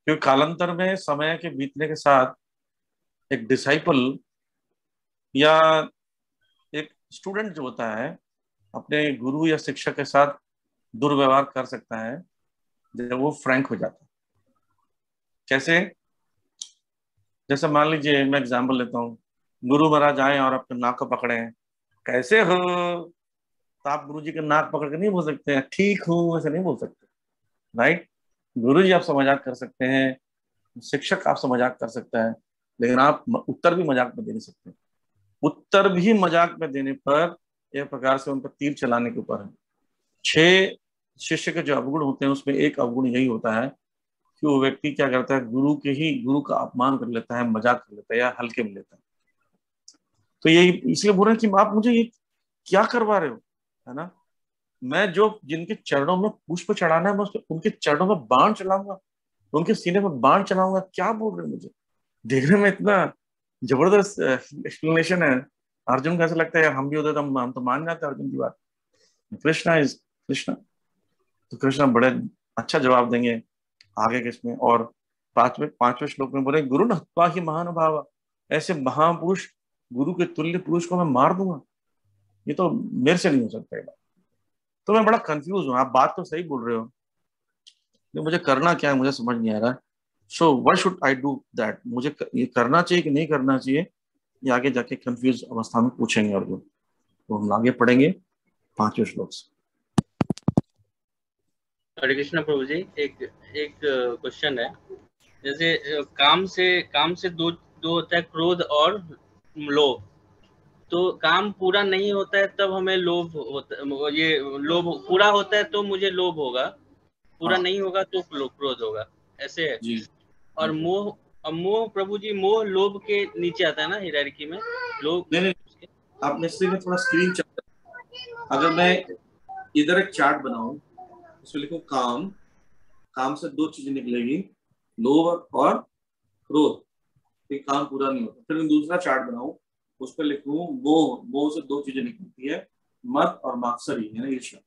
क्योंकि कालांतर में समय के बीतने के साथ एक डिसाइपल या एक स्टूडेंट जो होता है अपने गुरु या शिक्षक के साथ दुर्व्यवहार कर सकता है जब वो फ्रैंक हो जाता है। कैसे? जैसे मान लीजिए, मैं एग्जांपल लेता हूँ, गुरु महाराज आए और आपके नाक को पकड़े हैं, कैसे हो? तो आप गुरु जी के नाक पकड़ के नहीं बोल सकते हैं ठीक हूं, ऐसे नहीं बोल सकते, राइट? गुरु जी आपसे मजाक कर सकते हैं, शिक्षक आपसे मजाक कर सकता है, लेकिन आप उत्तर भी मजाक में दे नहीं सकते। उत्तर भी मजाक में देने पर एक प्रकार से उन पर तीर चलाने के ऊपर है। 6 शिष्य के जो अवगुण होते हैं उसमें एक अवगुण यही होता है कि वो व्यक्ति क्या करता है, गुरु का अपमान कर लेता है, मजाक कर लेता है या हल्के में लेता है। तो यही इसलिए बोल रहे हैं कि आप मुझे ये क्या करवा रहे हो, है ना? मैं जो जिनके चरणों में पुष्प चढ़ाना है, मैं उनके चरणों में बाण चलाऊंगा, उनके सीने में बाण चलाऊंगा? क्या बोल रहे हैं मुझे? देखने में इतना जबरदस्त एक्सप्लेनेशन है। अर्जुन को ऐसा लगता है यार हम भी होते तो हम तो मान जाते अर्जुन की बात। कृष्णा इज कृष्णा, तो कृष्णा बड़े अच्छा जवाब देंगे आगे के इसमें। और पांचवें श्लोक में बोले, गुरु न हत्वा ही महानुभाव, ऐसे महापुरुष गुरु के तुल्य पुरुष को मैं मार दूंगा, ये तो मेरे से नहीं हो सकता है। तो मैं बड़ा कंफ्यूज हूँ। आप बात तो सही बोल रहे हो, मुझे करना क्या है मुझे समझ नहीं आ रहा। So what should I do that? मुझे ये करना चाहिए कि नहीं करना चाहिए, ये आगे जाके कंफ्यूज अवस्था में पूछेंगे अर्जुन। तो हम आगे पढ़ेंगे 5वें श्लोक से।
हरे कृष्ण प्रभु जी, एक क्वेश्चन है। जैसे काम से दो होता है, क्रोध और लोभ। तो काम पूरा नहीं होता है तब हमें लोभ होता है, ये लोभ पूरा होता है तो मुझे लोभ होगा, पूरा नहीं होगा तो क्रोध होगा, ऐसे है
जी।
और मोह प्रभु जी, मोह लोभ के नीचे आता है ना हायरार्की में? लोभ
नहीं, आप में थोड़ा स्क्रीन चल, अगर मैं इधर एक चार्ट बनाऊं, उसमें लिखूं काम से 2 चीजें निकलेगी, लोभ और क्रोध, तो काम पूरा नहीं होता। फिर मैं दूसरा चार्ट बनाऊं, उस पर लिखूं मोह से 2 चीजें निकलती है, मद और मात्सरी, है ना, ईर्ष्या।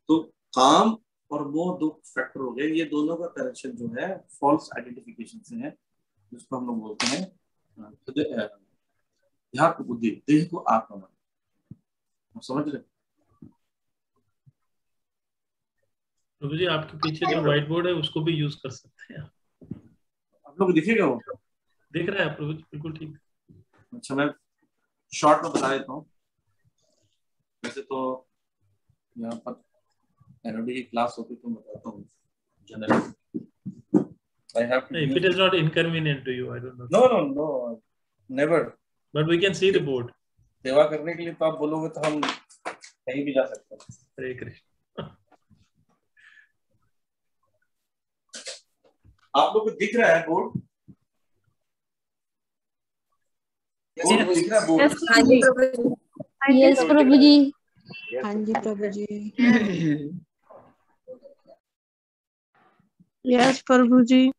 तो काम और मोह 2 फैक्टर हो गए। ये दोनों का करेक्शन जो है फॉल्स आइडेंटिफिकेशन से है, जिसको हम लोग बोलते हैं देह को बुद्धि, देह को आत्मा मानना। समझ रहे?
प्रभु जी आपके पीछे जो व्हाइट बोर्ड है उसको भी यूज कर सकते हैं
आप लोग। दिखेगा वो?
दिख रहा है प्रभु जी, बिल्कुल ठीक।
अच्छा, मैं शॉर्ट में बता देता हूँ। वैसे तो यहाँ पर एनओडी की क्लास होती तो मैं बताता हूँ generally.
If it is not inconvenient to you, I don't know.
No, never.
But we can see the board.
सेवा करने के लिए तो आप बोलोगे तो हम कहीं भी जा सकते हैं।
हरे कृष्ण।
आप लोग को दिख रहा है बोर्ड? दिख रहा है बोर्ड?
यस प्रभु जी। हाँ जी प्रभु जी। यस प्रभु जी।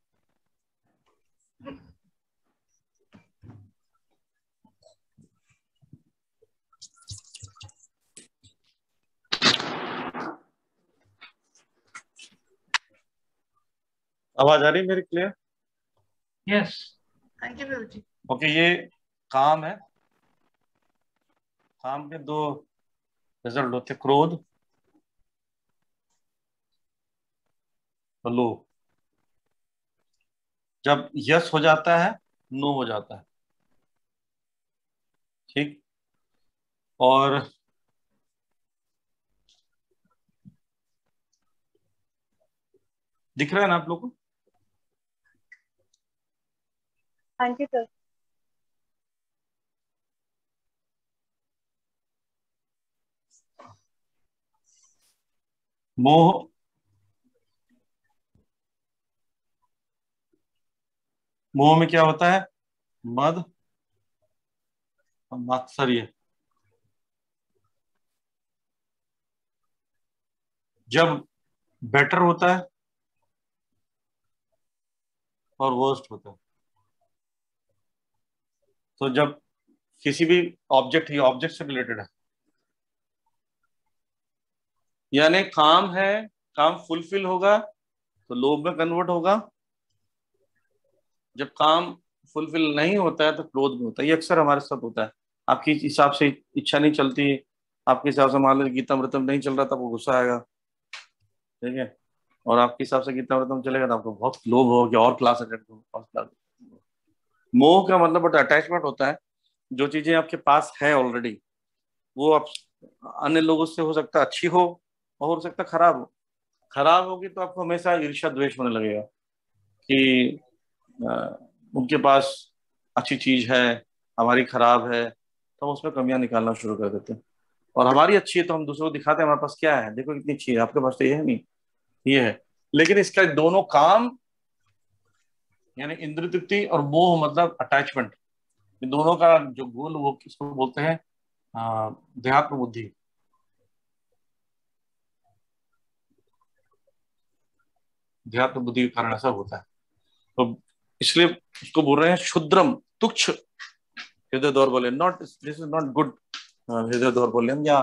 आवाज आ रही है मेरी क्लियर?
यस।
थैंक यू प्रभु जी।
ओके, ये काम है, काम के दो रिजल्ट होते, क्रोध और लोभ। जब यस हो जाता है, नो हो जाता है। ठीक। और दिख रहा है ना आप लोगों को?
हाँ जी सर।
मोह, मोह में क्या होता है? मद और मात्सर्य। जब बेटर होता है और वर्स्ट होता है। तो जब किसी भी ऑब्जेक्ट, ही ऑब्जेक्ट से रिलेटेड है, यानी काम है, काम फुलफिल होगा तो लोभ में कन्वर्ट होगा। जब काम फुलफिल नहीं होता है तो क्रोध में होता है। ये अक्सर हमारे साथ होता है। आपकी हिसाब से इच्छा नहीं चलती, आपके हिसाब से मान लो गीतामृतम नहीं चल रहा था, आपको गुस्सा आएगा। ठीक है। और आपके हिसाब से गीतामृतम चलेगा तो आपको बहुत लोभ हो कि और क्लास अटेंड करो, और क्लास। मोह का मतलब बट अटैचमेंट होता है। जो चीजें आपके पास है ऑलरेडी, वो आप अन्य लोगों से हो सकता है अच्छी हो और हो सकता है खराब हो। खराब होगी तो आपको हमेशा ईर्ष्या द्वेष होने लगेगा कि उनके पास अच्छी चीज है, हमारी खराब है, तो हम उसमें कमियां निकालना शुरू कर देते हैं। और हमारी अच्छी है तो हम दूसरों को दिखाते हैं हमारे पास क्या है, देखो कितनी अच्छी है, आपके पास तो ये है नहीं, ये है। लेकिन इसका दोनों काम, यानी इंद्रिय तृप्ति और मोह मतलब अटैचमेंट, दोनों का जो गोल, वो किसको बोलते हैं? देहात्म बुद्धि। देहात्म बुद्धि के कारण ऐसा होता है। तो इसलिए इसको बोल रहे हैं क्षुद्रम, तुच्छ हृदय दौर्बल्यम। Not, this is not good हृदय दौर्बल्यम, या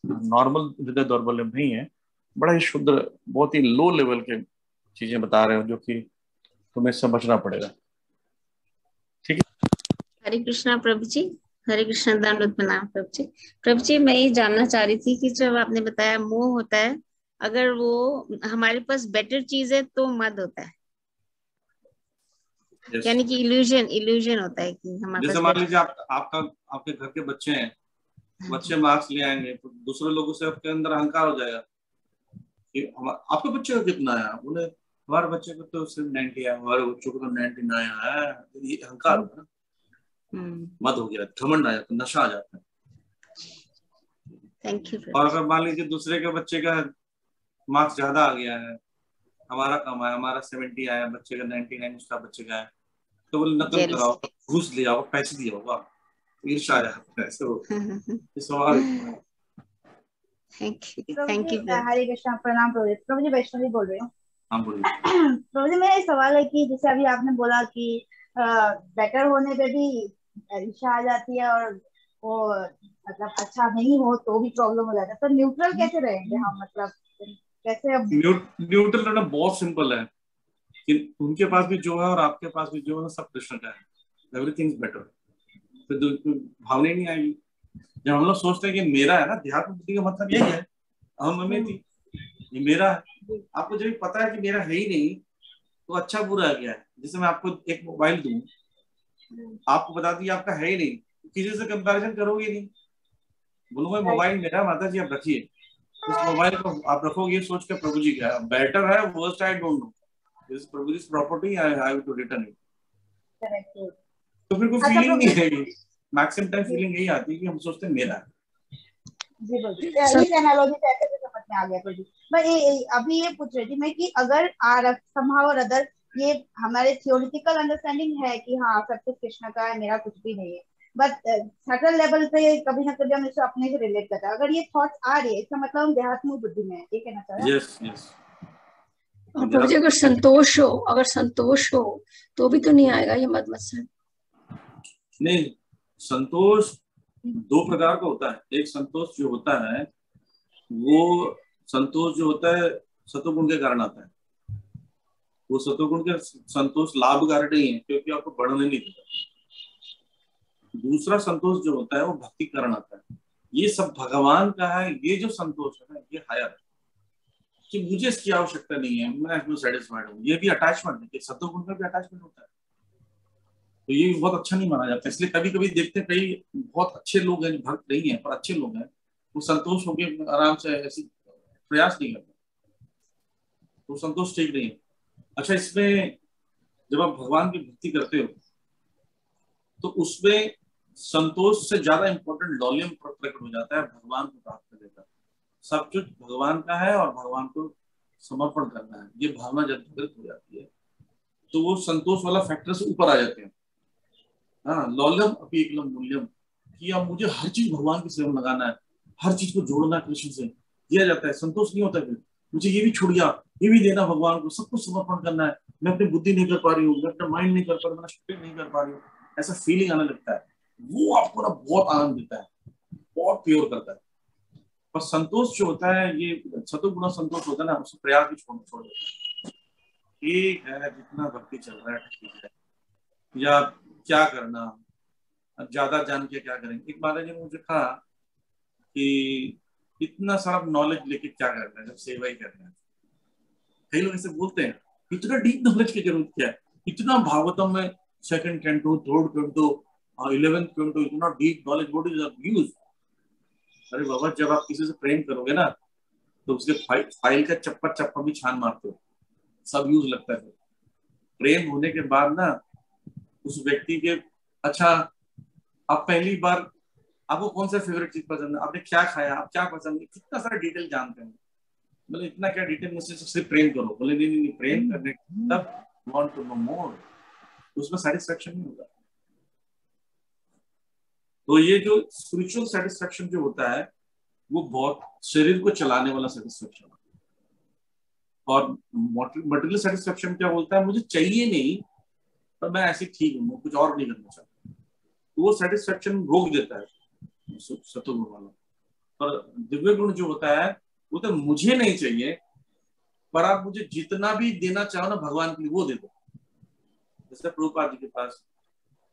नॉर्मल हृदय दौर्बल्यम नहीं है। बड़ा ही शुद्र, बहुत ही लो लेवल के चीजें बता रहे हो, जो कि तुम्हें इससे बचना पड़ेगा। ठीक है।
हरे कृष्णा प्रभु जी। हरे कृष्णा, दंडवत प्रणाम प्रभु जी। प्रभु जी, मैं ये जानना चाह रही थी कि जब आपने बताया मोह होता है, अगर वो हमारे पास बेटर चीज है तो मद होता है।
yes.
यानी कि इल्यूजन होता है कि हमारे
जैसे
पास
मान लीजिए आपके घर के बच्चे हैं, बच्चे मार्क्स ले आएंगे तो दूसरे लोगों से आपके अंदर अहंकार हो जाएगा कि आपके बच्चे को कितना आया, बोले हमारे बच्चे को तो सिर्फ 90 आया, हमारे बच्चों को तो 99 आया। ये अहंकार होगा ना, मद हो गया, घमंड आ जाता है, नशा आ जाता है।
Thank you.
और अगर मान लीजिए दूसरे के बच्चे का मार्क्स ज्यादा आ गया है, हमारा कम आया, हमारा 70 आया, बच्चे का 99 उसका बच्चे का है, तो बोले नकल कराओ, घूस ले आओ, पैसे दिए होगा, ईर्ष्या आ जाता है। सवाल।
Thank you.
हरे कृष्णा, प्रणाम प्रभु जी। वैष्णवी बोल रही हूँ।
हाँ बोलिए।
प्रभु जी, मेरा एक सवाल है कि जैसे अभी आपने बोला कि बेटर होने पे भी ईर्ष्या आ जाती है और वो मतलब अच्छा नहीं हो तो भी प्रॉब्लम हो जाता है, तो न्यूट्रल कैसे रहेंगे हम? मतलब कैसे अब
न्यूट्रल रहना बहुत सिंपल है कि उनके पास भी जो है और आपके पास भी जो है सब कृष्ण का है। Everything is better. तो भावना नहीं आएगी। जब हम लोग सोचते हैं कि मेरा है ना, देहात्म बुद्धि का मतलब यही है, अहम ममे थी, ये मेरा है। आपको जब पता है कि मेरा है ही नहीं तो अच्छा बुरा क्या है। जैसे मैं आपको एक मोबाइल दूं, आपको बता दी आपका है ही नहीं, किसी से कंपैरिजन करोगे नहीं, बोलूंगा मोबाइल मेरा, माता जी आप रखिए। उस मोबाइल को आप रखोगे सोच के प्रभु जी का बेटर है, worst I don't know, this प्रभु जी property, I have to return it. तो फिर कोई फीलिंग नहीं आएगी। मैक्सिमम टाइम फीलिंग यही आती है कि हम सोचते हैं मेरा है।
जी बोलिए। ये एनालॉजी कैसे समझ में आ गया प्रभु जी? मैं अभी ये पूछ रही थी मैं कि अगर somehow or other ये हमारे थियोरिटिकल अंडरस्टैंडिंग है कि हाँ सब कुछ कृष्ण का है, मेरा कुछ भी नहीं है, बट सटल लेवल पे कभी ना कभी हम इसे अपने से रिलेट करते हैं। अगर ये थॉट्स आ रही है, इसका मतलब हम देहात्म बुद्धि में है, ये कहना चाह रहे हैं?
Yes yes.
और प्रभु जी, अगर संतोष हो तो भी तो नहीं आएगा ये मद मत्सर?
नहीं, संतोष दो प्रकार का होता है। एक संतोष जो होता है, वो संतोष जो होता है सतोगुण के कारण आता है। वो सतोगुण के संतोष लाभकारी नहीं है क्योंकि आपको बढ़ने नहीं देता। दूसरा संतोष जो होता है वो भक्ति कारण आता है। ये सब भगवान का है। ये जो संतोष है ना, ये हायर कि मुझे इसकी आवश्यकता नहीं है, मैं सेटिस्फाइड हूँ। ये भी अटैचमेंट है कि सत्वगुण में भी अटैचमेंट होता है, तो ये भी बहुत अच्छा नहीं माना जाता। इसलिए कभी कभी देखते हैं कई बहुत अच्छे लोग हैं, भक्त नहीं है पर अच्छे लोग हैं, वो संतोष होके आराम से ऐसे प्रयास नहीं करते, तो संतोष ठीक नहीं है। अच्छा, इसमें जब आप भगवान की भक्ति करते हो तो उसमें संतोष से ज्यादा इंपॉर्टेंट लौल्यम प्रकट हो जाता है भगवान को प्राप्त करने का। सब कुछ भगवान का है और भगवान को समर्पण करना है, ये भावना जब जागृत हो जाती है तो वो संतोष वाला फैक्टर से ऊपर आ जाते हैं। हाँ, लौल्यम अपि एकलम मूल्यम, कि अब मुझे हर चीज भगवान की सेवा में लगाना है, हर चीज को जोड़ना कृष्ण से, दिया जाता है। संतोष नहीं होता फिर मुझे ये भी छुड़िया, ये भी देना भगवान को, सब कुछ समर्पण करना है। मैं अपनी बुद्धि नहीं कर पा रही हूँ, मैं अपना माइंड नहीं कर पा रही हूँ, मैं स्पिरिट नहीं कर पा रही हूँ, ऐसा फीलिंग आने लगता है। वो आपको ना बहुत आनंद देता है, बहुत प्योर करता है। पर संतोष जो होता है, ये सतोगुण संतोष होता है ना, उससे प्रयास भी छोड़ देता है। ठीक है, जितना भक्ति चल रहा है ठीक है, या क्या करना, अब ज्यादा जान के क्या करेंगे। एक महाराज जी ने मुझे कहा कि इतना सारा नॉलेज लेके क्या करना है जब सेवा ही करना है। कई लोग ऐसे बोलते हैं, इतना डीप नॉलेज की जरूरत क्या है, इतना भागवतम में second canto, third canto, 11th canto, इतना deep knowledge, what is the use. अरे बाबा, जब आप किसी से प्रेम करोगे ना तो उसके फाइल का चप्पा भी छान मारते हो, सब यूज लगता है। प्रेम होने के बाद ना उस व्यक्ति के, अच्छा आप पहली बार आपको कौन सा फेवरेट चीज पसंद है, आपने क्या खाया, आप क्या पसंद है, कितना सारा डिटेल जानते हैं। मतलब इतना क्या डिटेल, मुझसे सिर्फ प्रेम करो। बोले नहीं, प्रेम करने तब वांट टू नो मोर, उसमें सेटिस्फेक्शन नहीं होगा। तो ये जो स्पिरिचुअल सेटिस्फेक्शन जो होता है वो बहुत शरीर को चलाने वाला सेटिस्फेक्शन है। और मटेरियल सेटिस्फेक्शन क्या बोलता है, मुझे चाहिए नहीं पर मैं ऐसे ठीक हूँ, कुछ और नहीं करना चाहता, तो वो सेटिस्फेक्शन रोक देता है सतोगुण वाला। पर दिव्य गुण जो होता है वो तो मुझे नहीं चाहिए, पर आप मुझे जितना भी देना चाहो ना भगवान के लिए वो दे दो। जैसे प्रभुपाद जी के पास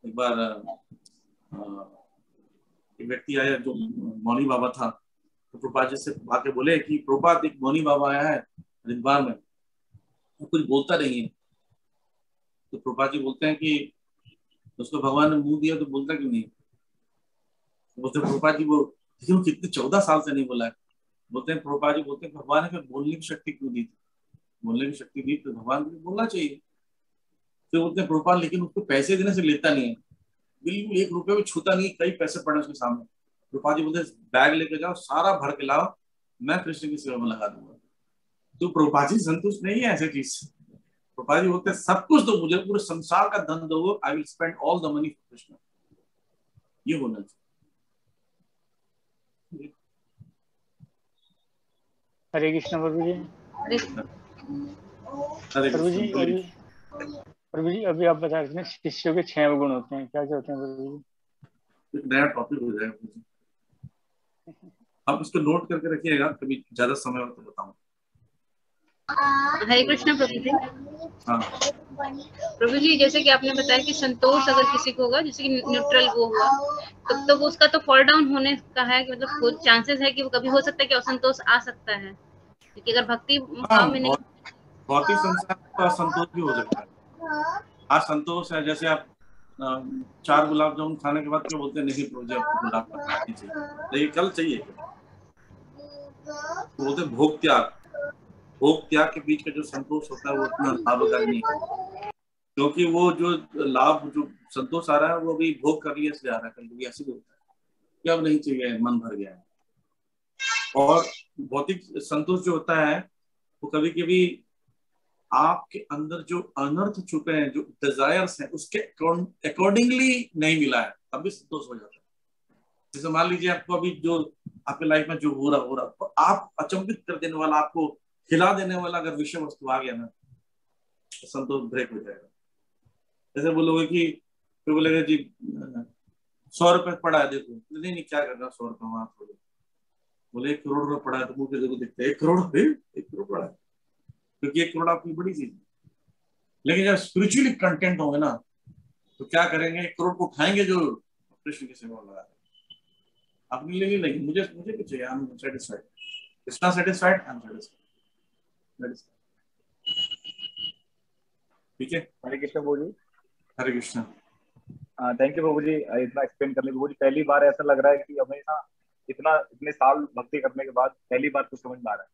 एक बार एक व्यक्ति आया जो मौनी बाबा था, तो प्रभुपाद जी से आके बोले कि प्रभुपाद, एक मौनी बाबा आया है हरिद्वार में, वो कुछ बोलता नहीं है। तो प्रभुपाद जी बोलते हैं कि उसको भगवान ने मुंह दिया तो बोलता क्यों नहीं। बोलते प्रभुपाद जी, वो कितने 14 साल से नहीं बोला है। बोलते हैं प्रभुपाद जी, बोलते हैं भगवान ने बोलने की शक्ति क्यों दी थी, बोलने की शक्ति दी तो भगवान को बोलना चाहिए। तो बोलते हैं प्रभुपाद, लेकिन उसको पैसे देने से लेता नहीं है, बिल्कुल 1 रुपये भी छूता नहीं, कई पैसे पड़े उसके सामने। प्रभुपाद जी बोलते हैं बैग लेके जाओ, सारा भर के लाओ, मैं कृष्ण की सेवा में लगा दूंगा। तो प्रभुपाद जी संतुष्ट नहीं है ऐसे चीज से। प्रभुपाद जी बोलते हैं सब कुछ दो मुझे, पूरे संसार का धन दो, I will spend all the money for Krishna. ये होना चाहिए।
हरे कृष्ण प्रभु जी। प्रभु जी अभी आप बता रहे थे शिष्यों के 6 गुण होते हैं, क्या क्या होते हैं प्रभु जी?
एक नया टॉपिक हो जाएगा, आप इसको नोट करके रखिएगा, कभी ज्यादा समय हो तो बताऊं।
हरे कृष्ण प्रभु जी।
हाँ
प्रभु जी, जैसे कि आपने बताया कि संतोष अगर किसी को होगा, जैसे कि न्यूट्रल वो हुआ, तो वो उसका तो फॉल डाउन होने का है कि मतलब चांसेस है कि वो कभी हो सकता है कि असंतोष आ सकता है, क्योंकि अगर भक्ति भाव में नहीं,
भौतिक संसार का असंतोष भी हो सकता है। आज संतोष है, जैसे आप 4 गुलाब जामुन खाने के बाद क्या बोलते हैं, नहीं प्रभु जी आपको गुलाब नहीं चाहिए, लेकिन कल चाहिए। तो बोलते भोग त्याग, भोग त्याग के बीच का जो संतोष होता है वो उतना लाभकारी नहीं है, क्योंकि वो जो लाभ, जो संतोष आ रहा है वो अभी भोग कर लिया इसलिए आ रहा है, कभी ऐसे भी होता है कि अब नहीं चाहिए, मन भर गया है। और भौतिक संतोष जो होता है वो कभी कभी आपके अंदर जो अनर्थ छुपे हैं, जो डिजायर्स हैं, उसके अकॉर्डिंगली नहीं मिला है, तब भी संतोष हो जाता है। जैसे मान लीजिए आपको अभी जो आपके लाइफ में जो हो रहा तो आप अचंभित कर देने वाला, आपको हिला देने वाला अगर विषय वस्तु आ गया ना, तो संतोष ब्रेक हो जाएगा। जैसे बोलोगे कि फिर बोलेगा जी 100 रुपए पड़ा है, देखो, नहीं क्या करना 100 रुपए वहां, बोले 1 करोड़ रुपए पड़ा है, तो मुझे देखो देखते 1 करोड़, 1 करोड़ पड़ा है, क्योंकि 1 करोड़ आपकी बड़ी चीज है। लेकिन जब स्पिरिचुअली कंटेंट होंगे ना तो क्या करेंगे, 1 करोड़ को उठाएंगे जो कृष्ण की सेवा लगा। अपने लिए नहीं, मुझे मुझे कुछ चाहिए, I am satisfied, Krishna satisfied, I am satisfied. ठीक है,
हरे कृष्ण प्रभु जी।
हरे कृष्ण।
थैंक यू प्रभु जी इतना एक्सप्लेन करने के लिए। पहली बार ऐसा लग रहा है कि हमें ना इतने साल भक्ति करने के बाद पहली बार कुछ समझ में आ रहा है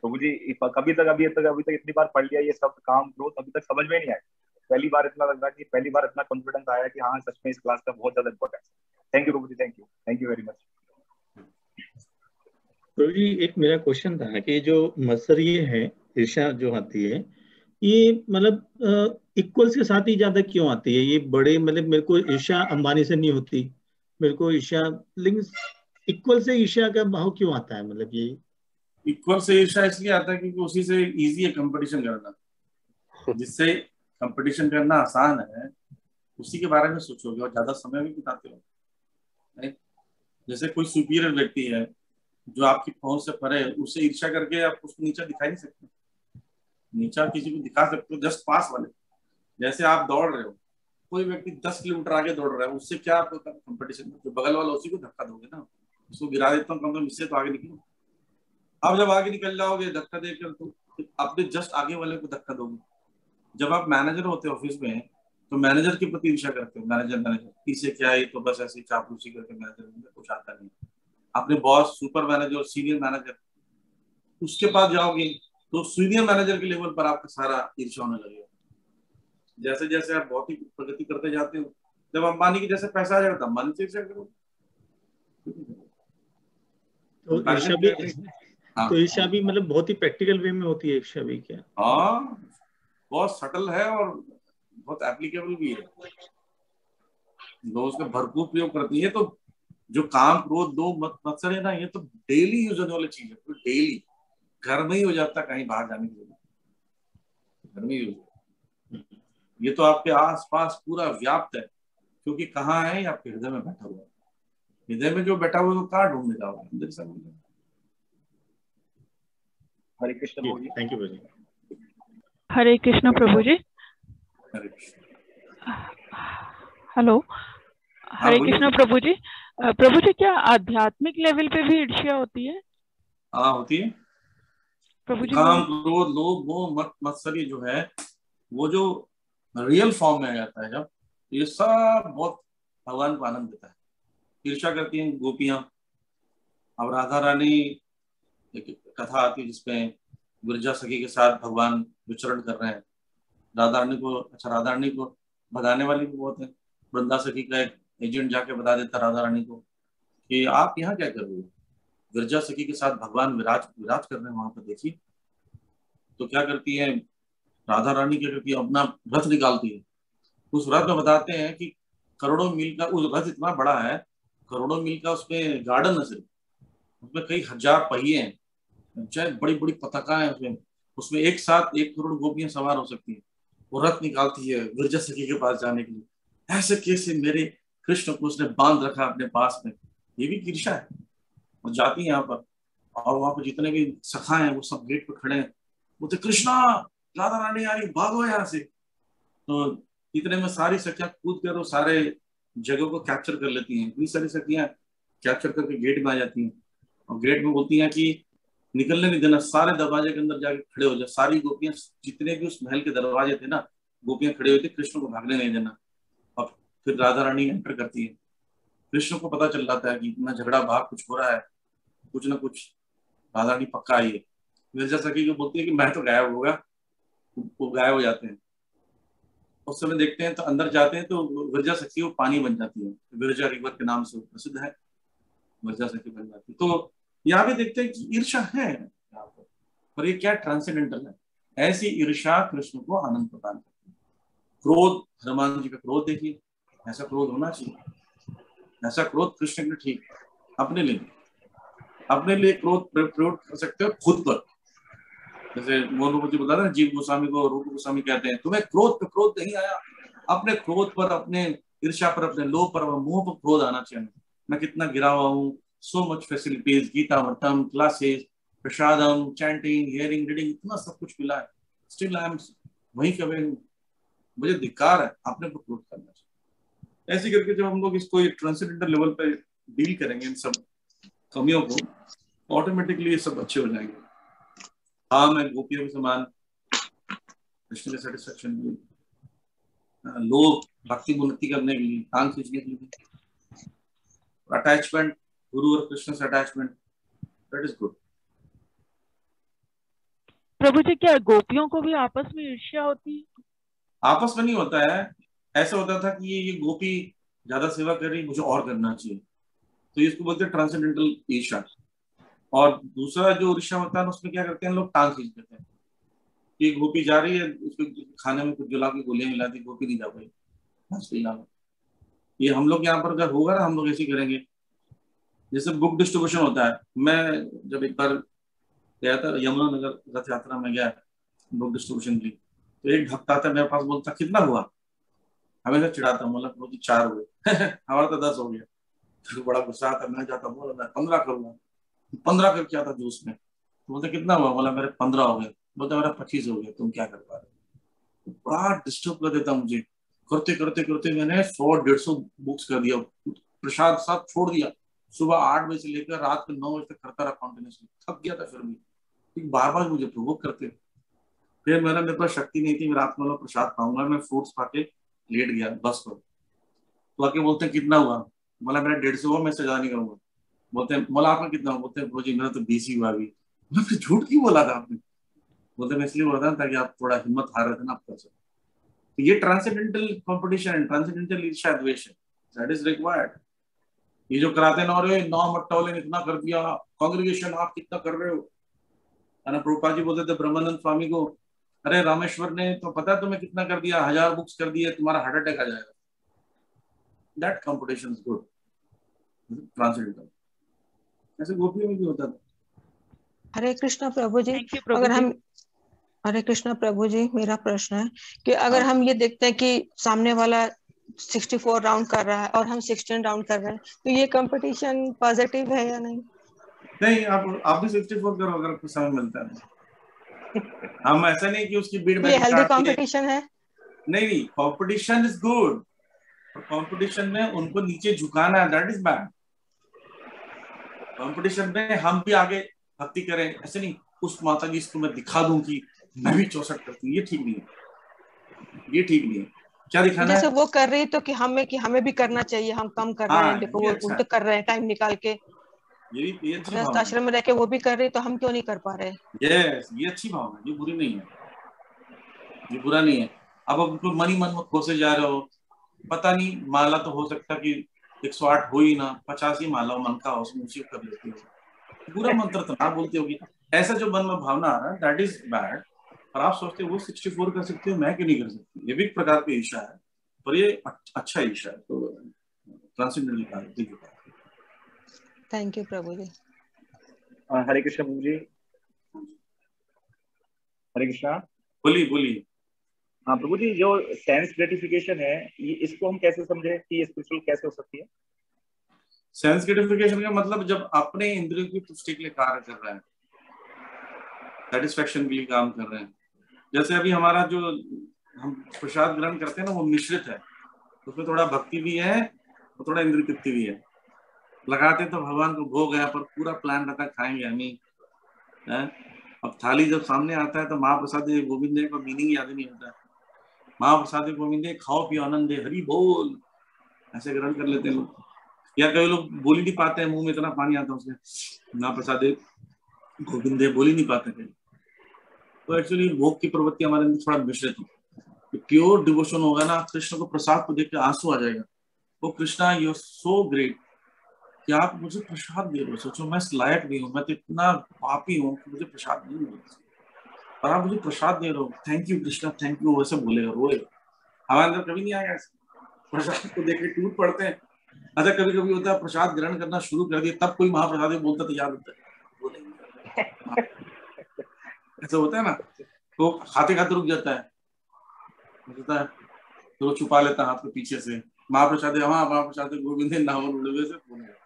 प्रभु जी। अभी तक इतनी बार पढ़ लिया ये शब्द काम क्रोध, अभी तक समझ में नहीं आया। पहली बार इतना लग रहा है कि पहली बार इतना कॉन्फिडेंस आया कि हाँ सच में इस क्लास का बहुत ज्यादा importance. Thank you Prabhu ji, thank you very much.
Prabhu ji एक मेरा क्वेश्चन था कि जो मत्सर्य है, ईर्ष्या जो आती है, ये मतलब इक्वल्स के साथ ही ज्यादा क्यों आती है? ये बड़े मतलब मेरे को ईर्ष्या अंबानी से नहीं होती, मेरे को ईर्ष्या, लेकिन इक्वल से ईर्ष्या का भाव क्यों आता है? मतलब ये
इक्वल से ईर्ष्या इसलिए आता है क्योंकि उसी से इजी है कंपटीशन करना, जिससे कंपटीशन करना आसान है उसी के बारे में सोचोगे और ज्यादा समय भी बिताते हो। नहीं, जैसे कोई सुपीरियर व्यक्ति है जो आपकी पहुंच से परे है, उससे ईर्ष्या करके आप उसको नीचा दिखा नहीं सकते। नीचा किसी को दिखा सकते हो जस्ट पास वाले। जैसे आप दौड़ रहे हो, कोई व्यक्ति 10 किलोमीटर आगे दौड़ रहा है, उससे क्या आपको कंपटीशन? जो बगल वाला उसी को धक्का दोगे ना, उसको गिरा देता हूँ, कम इससे तो आगे निकलो। आप जब आगे निकल जाओगे धक्का देकर तो अपने जस्ट आगे वाले को धक्का दोगे। जब आप मैनेजर होते हो ऑफिस में तो मैनेजर के प्रति ईर्ष्या करते हो, मैनेजर इसे क्या है, तो बस ऐसे चापलूसी करके मैनेजर कुछ आता नहीं। अपने boss, super manager, senior manager, उसके पास जाओगे तो सीनियर मैनेजर के लेवल पर आपका सारा ईर्ष्या होने लगेगा। जैसे जैसे आप भौतिक प्रगति करते जाते हो, जब अंबानी की जैसे पैसा आ जाएगा तब अंबानी से ईर्ष्या करो।
तो ईर्ष्या भी, तो ईर्ष्या भी मतलब बहुत ही प्रैक्टिकल वे में होती है ईर्ष्या भी क्या?
हाँ, बहुत सटल है और बहुत एप्लीकेबल भी है। लोग उसका भरपूर प्रयोग करती है। तो जो काम क्रोध दो मत्सर है ना, ये तो डेली यूज होने वाली चीज है। तो डेली घर में ही हो जाता, कहीं बाहर जाने की जरूरत, घर में ही यूज। ये तो आपके आसपास पूरा व्याप्त है, क्योंकि कहाँ है? आपके हृदय में बैठा हुआ है। हृदय में जो बैठा हुआ है वो कहाँ ढूंढने जाओगे? अंदर से।
Hare Krishna Prabhu ji.
Thank you Prabhu ji.
Hare Krishna Prabhu ji. Hello, Hare Krishna Prabhu ji. Prabhu ji क्या आध्यात्मिक लेवल पे भी ईर्ष्या होती है?
हाँ होती है
प्रभु जी।
काम क्रोध लोभ मोह मत्सर्य जो है वो जो रियल फॉर्म में आ जाता है, जब ये सब बहुत भगवान को आनंद देता है। ईर्ष्या करती हैं गोपियां। अब राधा रानी, एक कथा आती है जिसमें गिरजा सखी के साथ भगवान विचरण कर रहे हैं। राधा रानी को भगाने वाली भी बहुत है। वृंदा सखी का एक एजेंट जाके बता देता राधा रानी को कि आप यहाँ क्या कर रहे हो? गिरजा सखी के साथ भगवान विराज कर रहे हैं वहां पर, देखिए। तो क्या करती है राधा रानी, क्या करती है? अपना रथ निकालती है। उस रथ में बताते हैं कि करोड़ों मील का उस रथ इतना बड़ा है, करोड़ों मील का उसमें गार्डन है, सिर्फ उसमें कई हजार पहिए हैं, चाहे बड़ी बड़ी पताका है उसमें एक साथ 1 करोड़ गोपियां सवार हो सकती है। वो रथ निकालती है गिरजा सखी के पास जाने के लिए। ऐसे कैसे मेरे कृष्ण को उसने बांध रखा अपने पास में, ये भी ईर्ष्या है। और जाती है यहाँ पर, और वहां पर जितने भी सखा हैं वो सब गेट पर खड़े हैं, बोलते कृष्णा राधा रानी आई, भागो यहाँ से। तो इतने में सारी सखियां कूद कर सारे जगह को कैप्चर कर लेती हैं। इतनी सारी सखियां कैप्चर करके गेट में आ जाती हैं और गेट में बोलती हैं कि निकलने नहीं देना, सारे दरवाजे के अंदर जाके खड़े हो जाए। सारी गोपियां, जितने भी उस महल के दरवाजे थे ना, गोपियां खड़े हुई थी, कृष्ण को भागने नहीं देना। और फिर राधा रानी एंटर करती है। कृष्ण को पता चल जाता है कि इतना झगड़ा भाग कुछ हो रहा है, कुछ ना कुछ राधा रानी पक्का आई है। गिरजा सखी को बोलती है कि मैं तो गायब होगा, वो गायब हो जाते हैं। उस समय देखते हैं तो अंदर जाते हैं तो गिरजा सखी वो पानी बन जाती है। गिरजा रिवर के नाम से प्रसिद्ध है, गिरजा सखी बन जाती है। तो यहाँ भी देखते हैं कि ईर्ष्या है यहाँ पर ये क्या ट्रांसेंडेंटल है। ऐसी ईर्ष्या कृष्ण को आनंद प्रदान करती है। क्रोध, हनुमान जी का क्रोध देखिए, ऐसा क्रोध होना चाहिए। ऐसा क्रोध कृष्ण के ठीक अपने लिए क्रोध प्रयोग कर सकते हो खुद पर। जैसे मोहन जी बता रहे जीव गोस्वामी को रूप गोस्वामी कहते हैं, तुम्हें क्रोध पे क्रोध नहीं आया, अपने क्रोध पर, अपने ईर्ष्या पर, अपने लोभ पर, मोह पर क्रोध आना चाहिए। मैं कितना गिरा हुआ हूँ, सो मच फैसिलिटीज, गीतावर्तम, क्लासेस, प्रसादम, चैंटिंग, हियरिंग, रीडिंग, इतना सब कुछ मिला है, स्टिल आई एम वहीं कभी हूँ, मुझे धिक्कार है। अपने पर क्रोध करना चाहिए। ऐसे करके जब हम लोग इसको ट्रांसेंडेंटल लेवल पे डील करेंगे इन सब कमियों को, ऑटोमेटिकली ये सब अच्छे हो जाएंगे। हाँ, मैं गोपियों के समान कृष्ण के सेटिस्फेक्शन के लिए, लोग भक्ति उन्नति करने के लिए, टांग खींचने के लिए, अटैचमेंट, गुरु और कृष्ण से अटैचमेंट, दैट इज गुड।
प्रभु जी, क्या गोपियों को भी आपस में ईर्ष्या होती है?
आपस में नहीं होता है, ऐसा होता था कि ये गोपी ज्यादा सेवा कर रही, मुझे और करना चाहिए, तो इसको बोलते हैं ट्रांसेंडेंटल ईर्ष्या। और दूसरा जो ईर्ष्या होता है उसमें क्या करते हैं लोग, टांग खींच देते हैं। ये गोपी जा रही है, उसको खाने में कुछ जला के गोलियां मिला दी, गोपी नहीं जा पाई। ये हम लोग यहाँ पर अगर होगा ना, हम लोग ऐसे ही करेंगे। जैसे बुक डिस्ट्रीब्यूशन होता है, मैं जब एक बार गया था यमुना नगर रथ यात्रा में गया बुक डिस्ट्रीब्यूशन की, तो एक भक्त आता मेरे पास, बोलता कितना हुआ, हमेशा चिढ़ाता, बोला 4 हुए हमारा तो 10 हो गया। तो बड़ा गुस्सा आता, मैं जाता बोला मैं 15 करूंगा, 15 करके आता जूस में। तो बोलते कितना हुआ, बोला मेरे 15 हो गए। बोलता मेरा 25 हो गया, तुम क्या कर पा रहे? बड़ा डिस्टर्ब कर देता मुझे। करते करते करते मैंने 100-150 बुक्स कर दिया, प्रसाद सब छोड़ दिया। सुबह 8 बजे से लेकर रात के 9 बजे तक करता रहा कॉन्टिन्यूसली, थक गया था। फिर भी बार बार मुझे प्रोवोक करते। फिर मेरे पास शक्ति नहीं थी, मैं रात में प्रसाद खाऊंगा, मैं फ्रूट्स खा के लेट गया बस पर। तो आके बोलते हैं कितना हुआ, बोला मेरा 150 हुआ, मैं से ज्यादा नहीं करूंगा। बोलते हैं बोला आपका कितना हुआ, बोलते हैं जी मेरा तो 20 ही हुआ अभी। फिर झूठ क्यों बोला था आपने? बोलते मैं इसलिए बोला था ताकि आप थोड़ा हिम्मत हार रहे थे ना आपका से। तो ये ट्रांसेंडेंटल कंपटीशन, ट्रांसेंडेंटल ईर्ष्या द्वेष, दैट इज रिक्वायर्ड। ये जो कराते ना, और 9 मट्टोले ने इतना कर दिया, कांग्रेगेशन आप कितना कर रहे हो। प्रभुपाद जी बोलते थे ब्रह्मानंद स्वामी को, अरे रामेश्वर ने तो पता है तुम्हें कितना कर दिया, 1000 बुक्स कर दिए, तुम्हारा हार्ट अटैक आ जाएगा। That competition is good, transcendental. ऐसे गोपियों में भी होता था।
हरे कृष्णा प्रभु जी, अगर हम हरे कृष्णा प्रभु जी, मेरा प्रश्न है कि अगर हम ये देखते हैं कि सामने वाला 64 राउंड कर रहा है और हम 16 राउंड कर रहे हैं, तो ये कंपटीशन पॉजिटिव है या नहीं?
नहीं, आप भी 64 करो अगर आपको समय मिलता है। हम ऐसा नहीं कि उसकी भीड़ में
ये हेल्दी कंपटीशन है।
नहीं, कंपटीशन इज गुड। कंपटीशन में उनको नीचे झुकाना है, दैट इज बैड। कंपटीशन में हम भी आगे भक्ति करें, ऐसे नहीं उस माता जी इसको मैं दिखा दूं कि मैं भी 64 करती हूँ, ये ठीक नहीं है। ये ठीक नहीं है। क्या दिखाना
जैसे
है?
वो कर रही तो कि हमें भी करना चाहिए, हम कम कर रहे हैं, देखो वो तो कर रहे हैं टाइम निकाल के,
ये अच्छी भावना
आश्रम में रह के वो भी कर रही, तो हम क्यों नहीं कर पा रहे?
यस, ये अच्छी भावना, ये बुरी नहीं है, ये बुरा नहीं है। अब आपको मन ही मन में खोसे जा रहे हो, पता नहीं माला तो हो सकता कि 108 हो ही ना, 50 ही माला मन का उसमें उसी कर लेती हो, पूरा मंत्र तो ना बोलती होगी। ऐसा जो मन में भावना आ रहा है दैट इज बैड। और आप सोचते हो वो 64 कर सकते हो, मैं क्यों नहीं कर सकती? ये भी एक प्रकार की ईर्ष्या है, पर ये अच्छा ईर्ष्या है। तो ट्रांसेंडेंटल का।
थैंक यू प्रभु जी।
हरे कृष्ण प्रभु जी। हरे कृष्णा।
बोलिए।
हाँ प्रभु जी, जो सेंस ग्रेटिफिकेशन है, ये इसको हम कैसे समझे कि ये स्पिरिचुअल कैसे हो सकती है?
सेंस ग्रेटिफिकेशन का मतलब जब अपने इंद्रियों की तुष्टि के लिए कार्य कर रहे हैं, सेटिस्फेक्शन के लिए काम कर रहे हैं। जैसे अभी हमारा जो हम प्रसाद ग्रहण करते हैं ना, वो मिश्रित है, उसमें थोड़ा भक्ति भी है और थोड़ा इंद्रिय तृप्ति भी है। लगाते तो भगवान को भोग है, पर पूरा प्लान रहता खाएंगे हम ही। अब थाली जब सामने आता है तो महाप्रसाद गोविंद का मीनिंग याद नहीं होता है। महाप्रसाद गोविंदे खाओ पियो आनंदे हरि बोल, ऐसे ग्रहण कर लेते हैं लोग। या कई लोग बोल ही नहीं पाते हैं, मुंह में इतना पानी आता है उसके, महाप्रसाद गोविंदे बोल ही नहीं पाते थे। तो एक्चुअली भोग की प्रवृत्ति हमारे अंदर थोड़ा मिश्रित है। प्योर डिवोशन होगा ना, कृष्ण को प्रसाद को देख के आंसू आ जाएगा। वो Krishna you are so great कि आप मुझे प्रसाद दे रहे हो। सोचो मैं इस लायक नहीं हूँ, मैं तो इतना पापी हूँ कि मुझे प्रसाद नहीं मिल रहा, और आप मुझे प्रसाद दे रहे हो, thank you Krishna, thank you, वैसे बोलेगा, रोएगा। हमारे अंदर कभी नहीं आएगा प्रसाद को देख के टूट पड़ते हैं। अच्छा कभी कभी होता है प्रसाद ग्रहण करना शुरू कर दिया, तब कोई महाप्रसाद बोलता तो याद होता है, ऐसा होता है ना, तो खाते खाते रुक जाता है, तो छुपा लेता है हाथ के पीछे से, महाप्रसाद महाप्रसाद गोविंद नाम उड़वे से बोलने लगता है।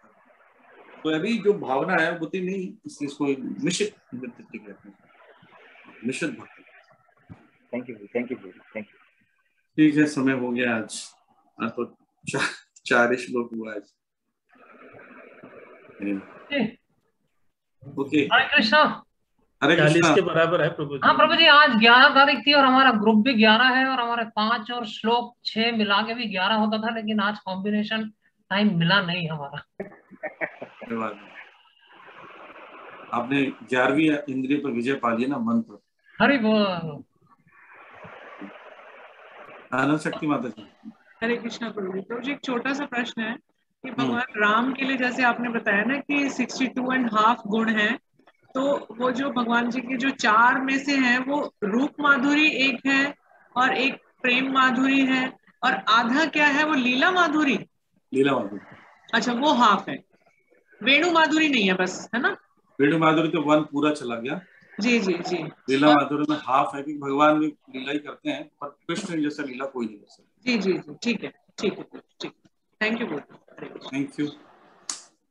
तो अभी जो भावना है वो नहीं, इसलिए इसको मिश्रित कहते हैं, मिश्रित भक्ति।
Thank you thank you.
ठीक है, समय हो गया आज तो 4 श्लोक हुआ आज। ओके,
हरे कृष्णा।
हरे
40
कृष्णा।
के बराबर है प्रभु जी।
हाँ प्रभु जी, आज 11 तारीख थी और हमारा ग्रुप भी 11 है और हमारे 5 और श्लोक 6 मिला के भी 11 होता था, लेकिन आज कॉम्बिनेशन टाइम मिला नहीं हमारा।
धन्यवाद। आपने 11वीं इंद्रिय पर विजय पा लिया ना, मन पर।
हरि बोल।
आनंद शक्ति माता जी।
हरे कृष्णा प्रभु जी। प्रभु जी, एक छोटा सा प्रश्न है कि भगवान राम के लिए जैसे आपने बताया ना कि 62.5 गुण हैं, तो वो जो भगवान जी के जो 4 में से हैं वो रूप माधुरी एक है और एक प्रेम माधुरी है और आधा क्या है, वो लीला माधुरी।
लीला माधुरी,
अच्छा, वो हाफ है, वेणु माधुरी नहीं है बस, है ना?
वेणु माधुरी तो 1 पूरा चला गया।
जी जी जी।
लीला माधुरी में हाफ है कि भगवान भी लीला ही करते हैं, पर कृष्ण जैसा लीला कोई नहीं कर सकता।
जी जी जी, ठीक है ठीक है ठीक। थैंक यू बहुत।
Thank you.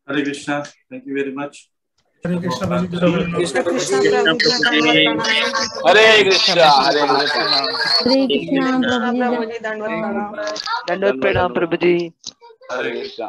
Hare Krishna. Thank you very much.
Hare Krishna
Hare
Krishna
Krishna.
Hare Krishna
Hare Krishna
Prabhu ji, दंडवत प्रणाम।
दंडवत प्रणाम प्रभु जी।
हरे कृष्णा।